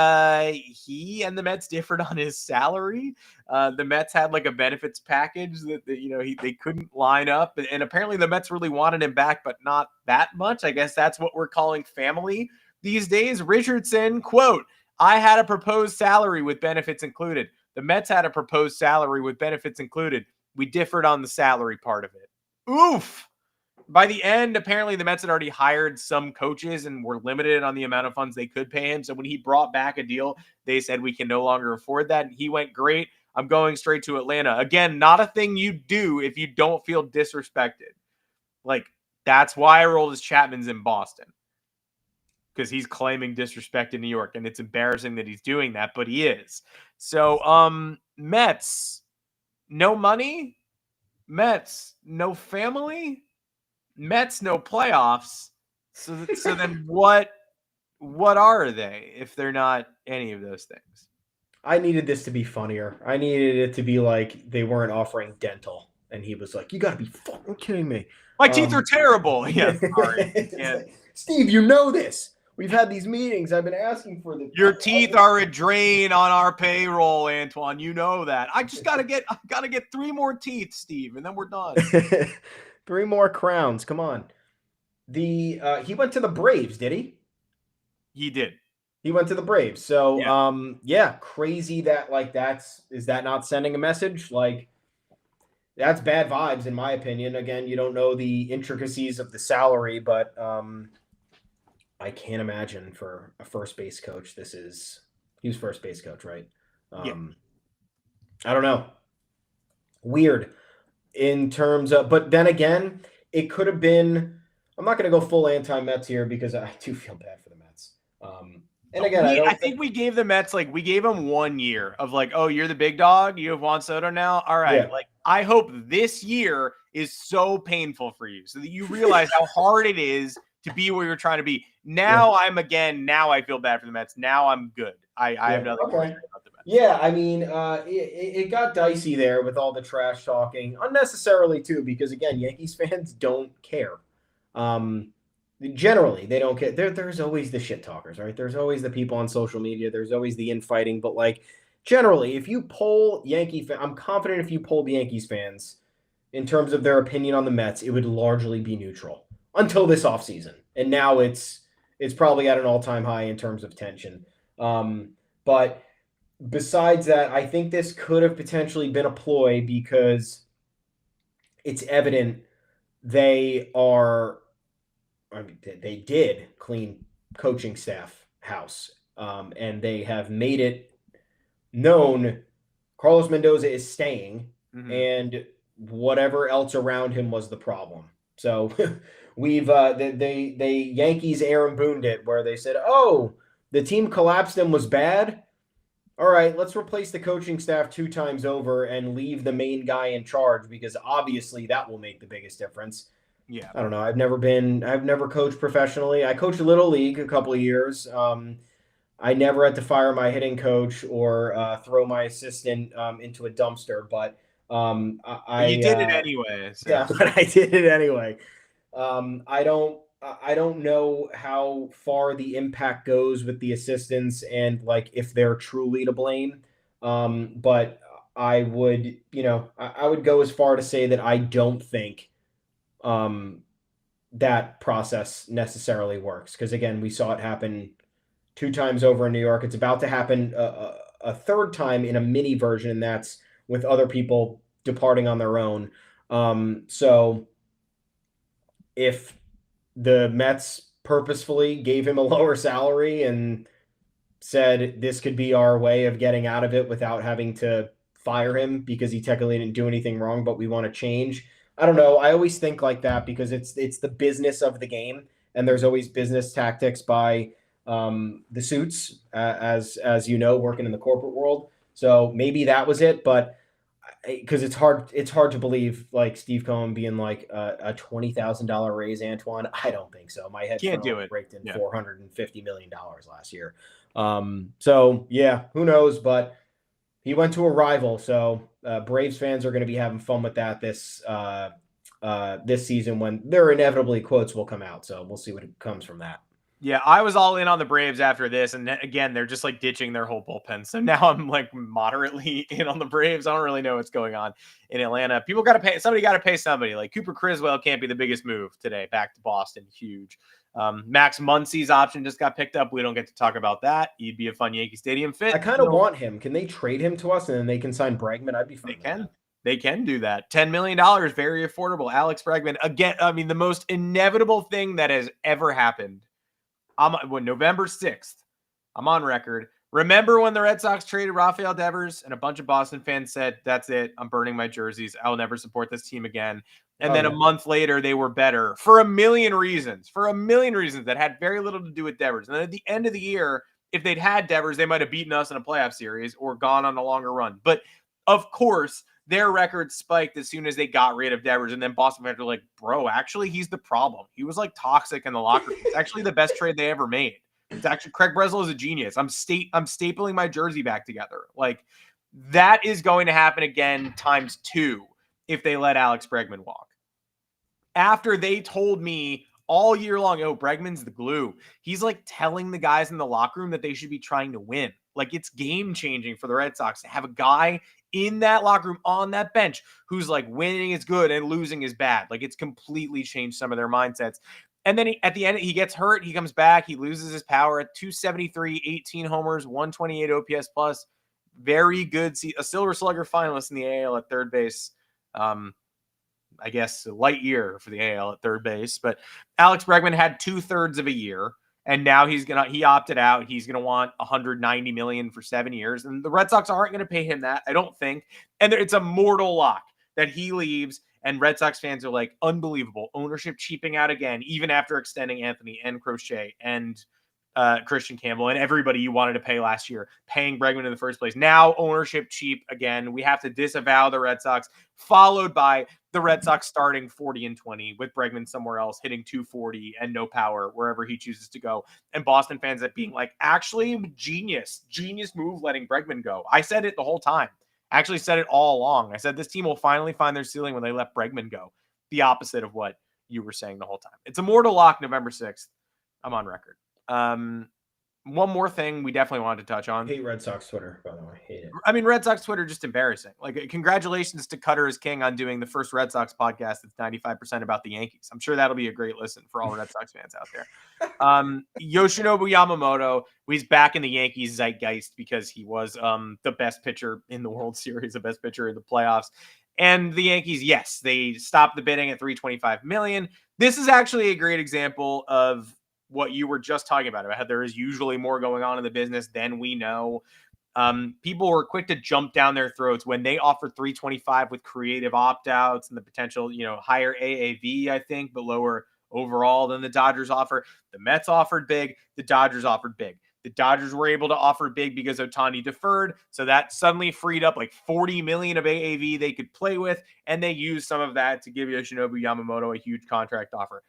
he and the Mets differed on his salary. The Mets had a benefits package that they couldn't line up. And apparently the Mets really wanted him back, but not that much. I guess that's what we're calling family these days. Richardson, quote, I had a proposed salary with benefits included. The Mets had a proposed salary with benefits included. We differed on the salary part of it. Oof. By the end, apparently the Mets had already hired some coaches and were limited on the amount of funds they could pay him. So when he brought back a deal, they said we can no longer afford that. And he went, great, I'm going straight to Atlanta. Again, not a thing you do if you don't feel disrespected. That's why I rolled as Chapman's in Boston. because he's claiming disrespect in New York, and it's embarrassing that he's doing that, but he is. So, Mets, no money. Mets, no family. Mets, no playoffs. So then what are they if they're not any of those things? I needed this to be funnier. I needed it to be like they weren't offering dental. And he was like, you got to be fucking kidding me. My teeth are terrible. Yeah, sorry. Yeah. Like, Steve, you know this. We've had these meetings. I've been asking for this. Your teeth are a drain on our payroll, Antoine. You know that. I gotta get 3 more teeth, Steve, and then we're done. 3 more crowns. Come on. He went to the Braves, did he? He did. He went to the Braves. So, crazy that is that not sending a message? Like, that's bad vibes, in my opinion. Again, you don't know the intricacies of the salary, but I can't imagine for a first base coach. He was first base coach, right? Yeah. I don't know. Weird in terms of, but then again, it could have been, I'm not going to go full anti-Mets here because I do feel bad for the Mets. And again, I think we gave the Mets, we gave them 1 year of oh, you're the big dog. You have Juan Soto now. All right. Yeah. I hope this year is so painful for you so that you realize how hard it is to be where you're trying to be. Now now I feel bad for the Mets. Now I'm good. I have nothing to say about the Mets. Yeah, I mean, it got dicey there with all the trash talking, unnecessarily too, because again, Yankees fans don't care. Generally, they don't care. There's always the shit talkers, right? There's always the people on social media. There's always the infighting. But generally, if you poll Yankee fans, I'm confident if you polled Yankees fans in terms of their opinion on the Mets, it would largely be neutral until this offseason. And now it's probably at an all-time high in terms of tension. But besides that, I think this could have potentially been a ploy because it's evident they did clean coaching staff house, and they have made it known Carlos Mendoza is staying, and whatever else around him was the problem. So we've the Yankees Aaron Booned it where they said, oh, the team collapsed and was bad. All right, let's replace the coaching staff 2 times over and leave the main guy in charge because obviously that will make the biggest difference. Yeah. I don't know. I've never coached professionally. I coached Little League a couple of years. I never had to fire my hitting coach or throw my assistant into a dumpster, but you did it anyway. So. Yeah, but I did it anyway. I don't know how far the impact goes with the assistants and if they're truly to blame. But I would, I would go as far to say that I don't think that process necessarily works. Because again, we saw it happen 2 times over in New York. It's about to happen a 3rd time in a mini version, and that's with other people departing on their own. So if the Mets purposefully gave him a lower salary and said this could be our way of getting out of it without having to fire him because he technically didn't do anything wrong, but we want to change. I don't know. I always think like that because it's the business of the game, and there's always business tactics by the suits, as you know, working in the corporate world. So maybe that was it, but because it's hard to believe Steve Cohen being a $20,000 raise, Antoine. I don't think so. My head can't do it. Raked in $450 million last year. So yeah, who knows? But he went to a rival, so Braves fans are going to be having fun with that this season when their inevitably quotes will come out. So we'll see what comes from that. Yeah, I was all in on the Braves after this, and again, they're just ditching their whole bullpen. So now I'm moderately in on the Braves. I don't really know what's going on in Atlanta. People got to pay. Somebody got to pay somebody. Cooper Criswell can't be the biggest move today. Back to Boston, huge. Max Muncy's option just got picked up. We don't get to talk about that. He'd be a fun Yankee Stadium fit. I kind of want him. Can they trade him to us and then they can sign Bregman? I'd be fine. They can do that. $10 million, very affordable. Alex Bregman. Again, I mean, the most inevitable thing that has ever happened. November 6th, I'm on record. Remember when the Red Sox traded Rafael Devers and a bunch of Boston fans said, that's it, I'm burning my jerseys. I'll never support this team again. And then a month later, they were better for a million reasons that had very little to do with Devers. And then at the end of the year, if they'd had Devers, they might have beaten us in a playoff series or gone on a longer run. But of course, their record spiked as soon as they got rid of Devers. And then Boston fans were like, bro, actually, he's the problem. He was like toxic in the locker room. It's actually the best trade they ever made. It's actually Craig Breslow is a genius. I'm stapling my jersey back together. Like, that is going to happen again times 2 if they let Alex Bregman walk. After they told me all year long, oh, Bregman's the glue. He's like telling the guys in the locker room that they should be trying to win. Like, it's game changing for the Red Sox to have a guy in that locker room on that bench who's like, winning is good and losing is bad. Like, it's completely changed some of their mindsets. And then at the end, he gets hurt. He comes back. He loses his power at 273, 18 homers, 128 OPS plus. Very good. A Silver Slugger finalist in the AL at third base. I guess a light year for the AL at third base. But Alex Bregman had 2/3 of a year. And now he opted out. He's going to want $190 million for 7 years. And the Red Sox aren't going to pay him that, I don't think. And it's a mortal lock that he leaves. And Red Sox fans are like, unbelievable. Ownership cheaping out again, even after extending Anthony and Crochet and Christian Campbell and everybody you wanted to pay last year, paying Bregman in the first place. Now ownership cheap again. We have to disavow the Red Sox, followed by the Red Sox starting 40-20 with Bregman somewhere else, hitting 240 and no power wherever he chooses to go. And Boston fans at being like, actually, genius move letting Bregman go. I said it the whole time. Actually said it all along. I said this team will finally find their ceiling when they let Bregman go. The opposite of what you were saying the whole time. It's a mortal lock November 6th. I'm on record. One more thing we definitely wanted to touch on. I hate Red Sox Twitter, by the way. Hate it. I mean, Red Sox Twitter, just embarrassing. Like, congratulations to Cutter is King on doing the first Red Sox podcast that's 95% about the Yankees. I'm sure that'll be a great listen for all Red Sox fans out there. Yoshinobu Yamamoto, he's back in the Yankees zeitgeist because he was the best pitcher in the World Series, the best pitcher in the playoffs. And the Yankees, yes, they stopped the bidding at $325 million. This is actually a great example of what you were just talking about how there is usually more going on in the business than we know. People were quick to jump down their throats when they offered $325 with creative opt-outs and the potential, higher AAV, I think, but lower overall than the Dodgers offer. The Mets offered big. The Dodgers offered big. The Dodgers were able to offer big because Ohtani deferred. So that suddenly freed up like $40 million of AAV they could play with. And they used some of that to give Yoshinobu Yamamoto a huge contract offer.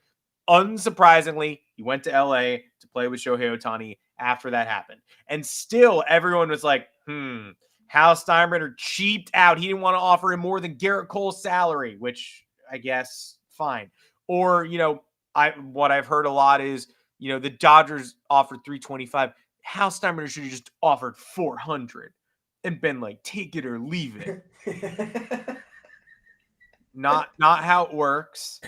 Unsurprisingly, he went to LA to play with Shohei Ohtani after that happened. And still, everyone was like, Hal Steinbrenner cheaped out. He didn't want to offer him more than Garrett Cole's salary, which I guess, fine. Or, what I've heard a lot is, the Dodgers offered $325. Hal Steinbrenner should have just offered $400 and been like, take it or leave it. Not how it works.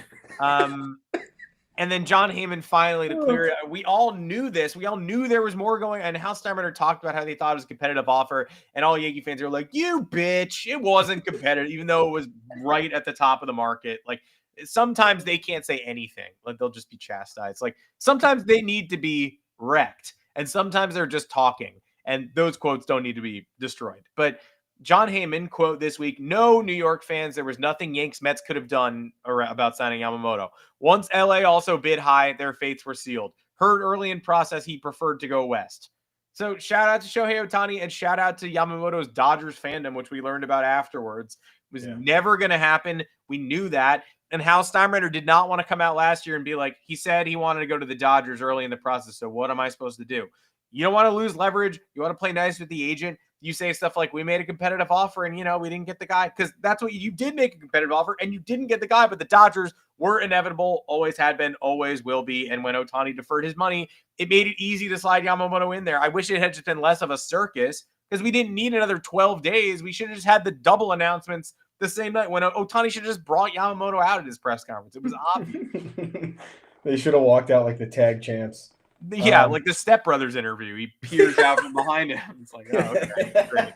And then John Heyman finally to clear it. We all knew this. We all knew there was more going on. And Hal Steinbrenner talked about how they thought it was a competitive offer. And all Yankee fans are like, you bitch. It wasn't competitive, even though it was right at the top of the market. Like, sometimes they can't say anything. Like, they'll just be chastised. Like, sometimes they need to be wrecked. And sometimes they're just talking. And those quotes don't need to be destroyed. But John Heyman, quote this week, no New York fans, there was nothing Yanks Mets could have done about signing Yamamoto. Once LA also bid high, their fates were sealed. Heard early in process he preferred to go west. So shout out to Shohei Ohtani and shout out to Yamamoto's Dodgers fandom, which we learned about afterwards. It was never going to happen. We knew that. And Hal Steinbrenner did not want to come out last year and be like, he said he wanted to go to the Dodgers early in the process. So what am I supposed to do? You don't want to lose leverage. You want to play nice with the agent. You say stuff like, we made a competitive offer and, we didn't get the guy, because that's what you did, make a competitive offer and you didn't get the guy, but the Dodgers were inevitable, always had been, always will be. And when Ohtani deferred his money, it made it easy to slide Yamamoto in there. I wish it had just been less of a circus because we didn't need another 12 days. We should have just had the double announcements the same night when Ohtani should have just brought Yamamoto out at his press conference. It was obvious. They should have walked out like the tag chants. Yeah, like the Step Brothers interview. He peers out from behind him. It's like, oh, okay, great.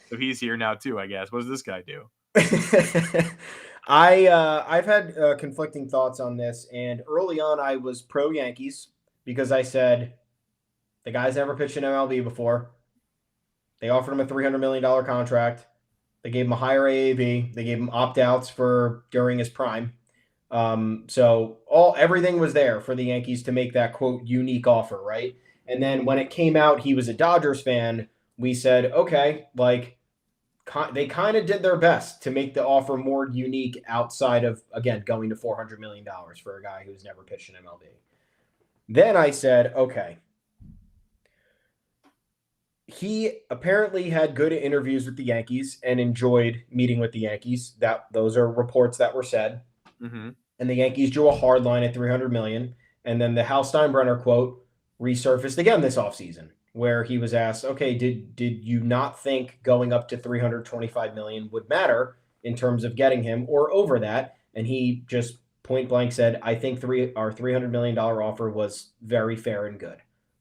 So he's here now too, I guess. What does this guy do? I've had conflicting thoughts on this, and early on I was pro Yankees because I said the guy's never pitched in MLB before. They offered him a $300 million contract. They gave him a higher AAV. They gave him opt-outs for during his prime. So everything was there for the Yankees to make that, quote, unique offer, right? And then when it came out he was a Dodgers fan, we said, okay, like they kind of did their best to make the offer more unique outside of, again, going to $400 million for a guy who's never pitched in MLB. Then I said, okay. He apparently had good interviews with the Yankees and enjoyed meeting with the Yankees. Those are reports that were said. Mm-hmm. And the Yankees drew a hard line at $300 million. And then the Hal Steinbrenner quote resurfaced again this offseason, where he was asked, okay, did you not think going up to $325 million would matter in terms of getting him or over that? And he just point blank said, I think our $300 million offer was very fair and good.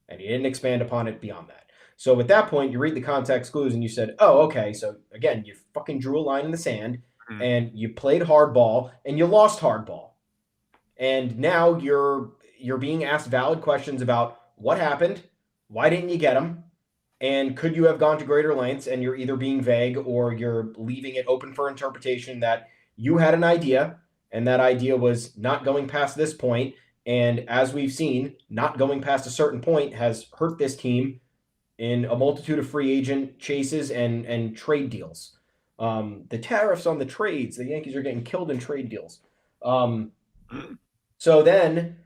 And he didn't expand upon it beyond that. So at that point, you read the context clues and you said, oh, okay. So again, you fucking drew a line in the sand and you played hardball and you lost hardball. And now you're being asked valid questions about what happened, why didn't you get him, and could you have gone to greater lengths? And you're either being vague or you're leaving it open for interpretation that you had an idea and that idea was not going past this point. And as we've seen, not going past a certain point has hurt this team in a multitude of free agent chases and trade deals. The tariffs on the trades, the Yankees are getting killed in trade deals. So then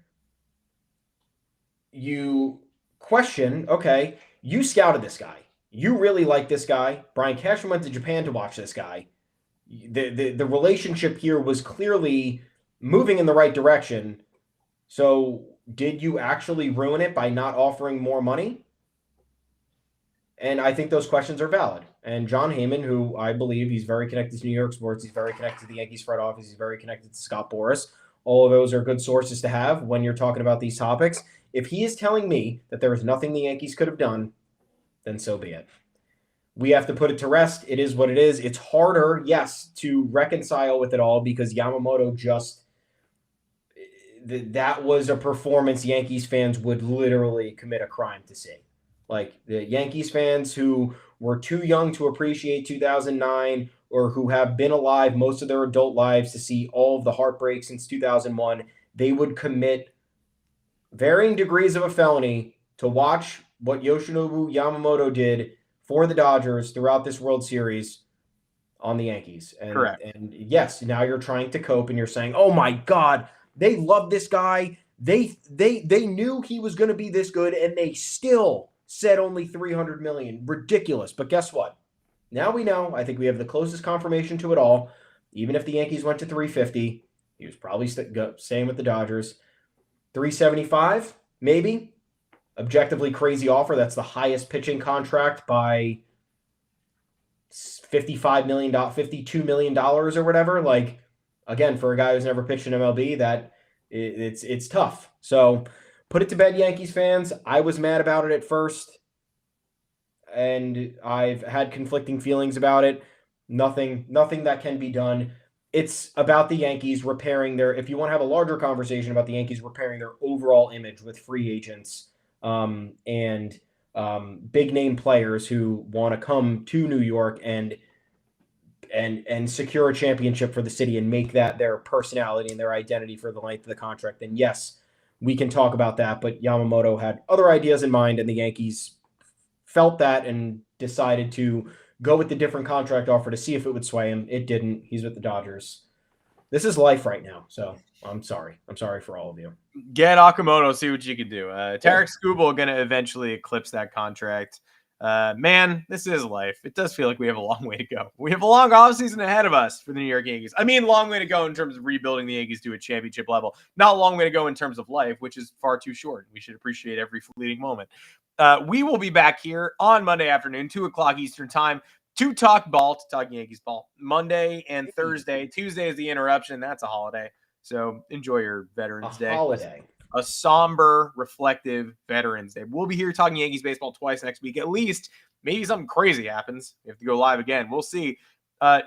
you question, okay, you scouted this guy. You really like this guy. Brian Cashman went to Japan to watch this guy. The relationship here was clearly moving in the right direction. So did you actually ruin it by not offering more money? And I think those questions are valid. And John Heyman, who I believe he's very connected to New York sports, he's very connected to the Yankees front office, he's very connected to Scott Boras. All of those are good sources to have when you're talking about these topics. If he is telling me that there is nothing the Yankees could have done, then so be it. We have to put it to rest. It is what it is. It's harder, yes, to reconcile with it all because Yamamoto that was a performance Yankees fans would literally commit a crime to see. Like the Yankees fans who were too young to appreciate 2009 or who have been alive most of their adult lives to see all of the heartbreak since 2001, they would commit varying degrees of a felony to watch what Yoshinobu Yamamoto did for the Dodgers throughout this World Series on the Yankees. Correct. And yes, now you're trying to cope and you're saying, oh my God, they love this guy. They knew he was going to be this good and they still said only $300 million. Ridiculous. But guess what? Now we know. I think we have the closest confirmation to it all. Even if the Yankees went to $350, he was probably staying with the Dodgers. $375, maybe. Objectively crazy offer. That's the highest pitching contract by $55 million, $52 million or whatever. Like, again, for a guy who's never pitched in MLB, that it's tough. So put it to bed, Yankees fans. I was mad about it at first, and I've had conflicting feelings about it. Nothing that can be done. It's about the Yankees repairing if you want to have a larger conversation about the Yankees repairing their overall image with free agents and big name players who want to come to New York and secure a championship for the city and make that their personality and their identity for the length of the contract, then yes, we can talk about that. But Yamamoto had other ideas in mind, and the Yankees felt that and decided to go with the different contract offer to see if it would sway him. It didn't. He's with the Dodgers. This is life right now. So I'm sorry. I'm sorry for all of you. Get Okamoto, see what you can do. Tarek Skubal going to eventually eclipse that contract. Man, this is life. It does feel like we have a long way to go. We have a long offseason ahead of us for the New York Yankees. I mean, long way to go in terms of rebuilding the Yankees to a championship level. Not a long way to go in terms of life, which is far too short. We should appreciate every fleeting moment. We will be back here on Monday afternoon, 2 o'clock Eastern time, to talk ball, to talk Yankees ball. Monday and Thursday. Tuesday is the interruption. That's a holiday. So enjoy your Veterans Day. Holiday. A somber, reflective Veterans Day. We'll be here talking Yankees baseball twice next week. At least, maybe something crazy happens. We have to go live again. We'll see.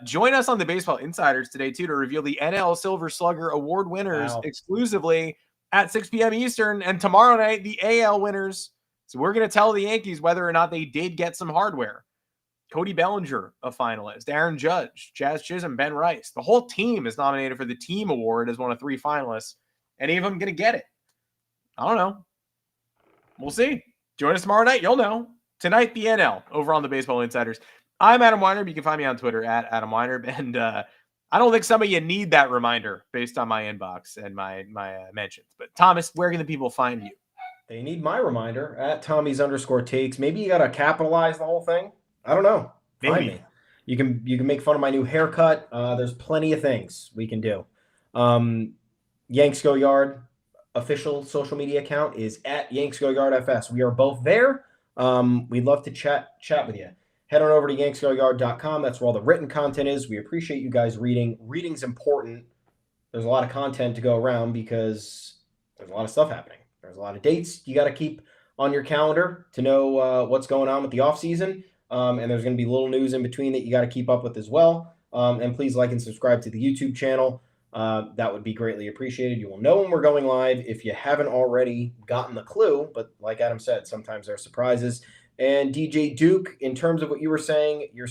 Join us on the Baseball Insiders today, too, to reveal the NL Silver Slugger Award winners exclusively at 6 p.m. Eastern. And tomorrow night, the AL winners. So we're going to tell the Yankees whether or not they did get some hardware. Cody Bellinger, a finalist. Aaron Judge, Jazz Chisholm, Ben Rice. The whole team is nominated for the team award as one of 3 finalists. Any of them going to get it? I don't know. We'll see. Join us tomorrow night. You'll know. Tonight, the NL over on the Baseball Insiders. I'm Adam Weinrib. You can find me on Twitter at Adam Weinrib. And I don't think some of you need that reminder based on my inbox and my mentions. But Thomas, where can the people find you? They need my reminder at Tommy's_takes. Maybe you got to capitalize the whole thing. I don't know. Find me. You can make fun of my new haircut. There's plenty of things we can do. Yanks Go Yard official social media account is at Yanks Go Yard FS. We are both there. We'd love to chat with you. Head on over to yanksgoyard.com. That's where all the written content is. We appreciate you guys reading. Reading's important. There's a lot of content to go around because there's a lot of stuff happening. There's a lot of dates you got to keep on your calendar to know what's going on with the offseason. And there's going to be little news in between that you got to keep up with as well. And please like and subscribe to the YouTube channel. That would be greatly appreciated. You will know when we're going live if you haven't already gotten the clue. But like Adam said, sometimes there are surprises. And DJ Duke, in terms of what you were saying, you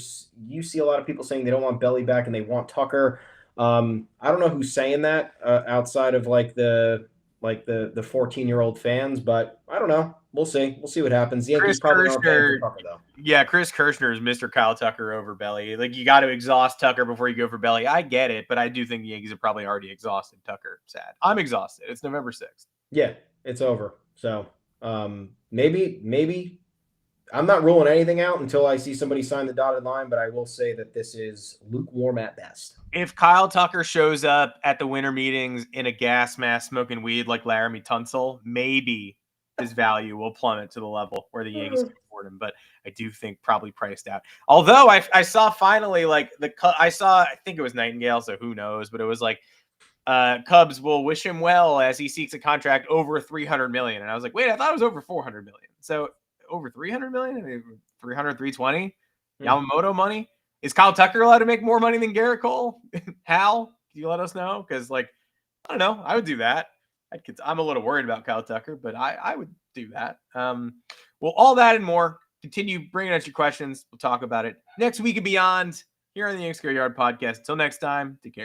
see a lot of people saying they don't want Belly back and they want Tucker. I don't know who's saying that outside of like the 14-year-old fans, but I don't know. We'll see. We'll see what happens. The Yankees probably aren't paying for Tucker, though. Yeah, Chris Kirshner is Mr. Kyle Tucker over Belly. Like, you got to exhaust Tucker before you go for Belly. I get it, but I do think the Yankees have probably already exhausted Tucker. Sad. I'm exhausted. It's November 6th. Yeah, it's over. So maybe I'm not ruling anything out until I see somebody sign the dotted line, but I will say that this is lukewarm at best. If Kyle Tucker shows up at the winter meetings in a gas mask smoking weed like Laramie Tunsil, maybe his value will plummet to the level where the Yankees can afford him. But I do think probably priced out. Although I saw finally I think it was Nightingale, so who knows? But it was like Cubs will wish him well as he seeks a contract over $300 million. And I was like, wait, I thought it was over $400 million. So over $300 million? I mean, 300, 320? Yamamoto money? Is Kyle Tucker allowed to make more money than Garrett Cole? Hal, can you let us know? Because I don't know. I would do that. I'm a little worried about Kyle Tucker, but I would do that. Well, all that and more. Continue bringing us your questions. We'll talk about it next week and beyond here on the Yankees Go Yard podcast. Until next time, take care.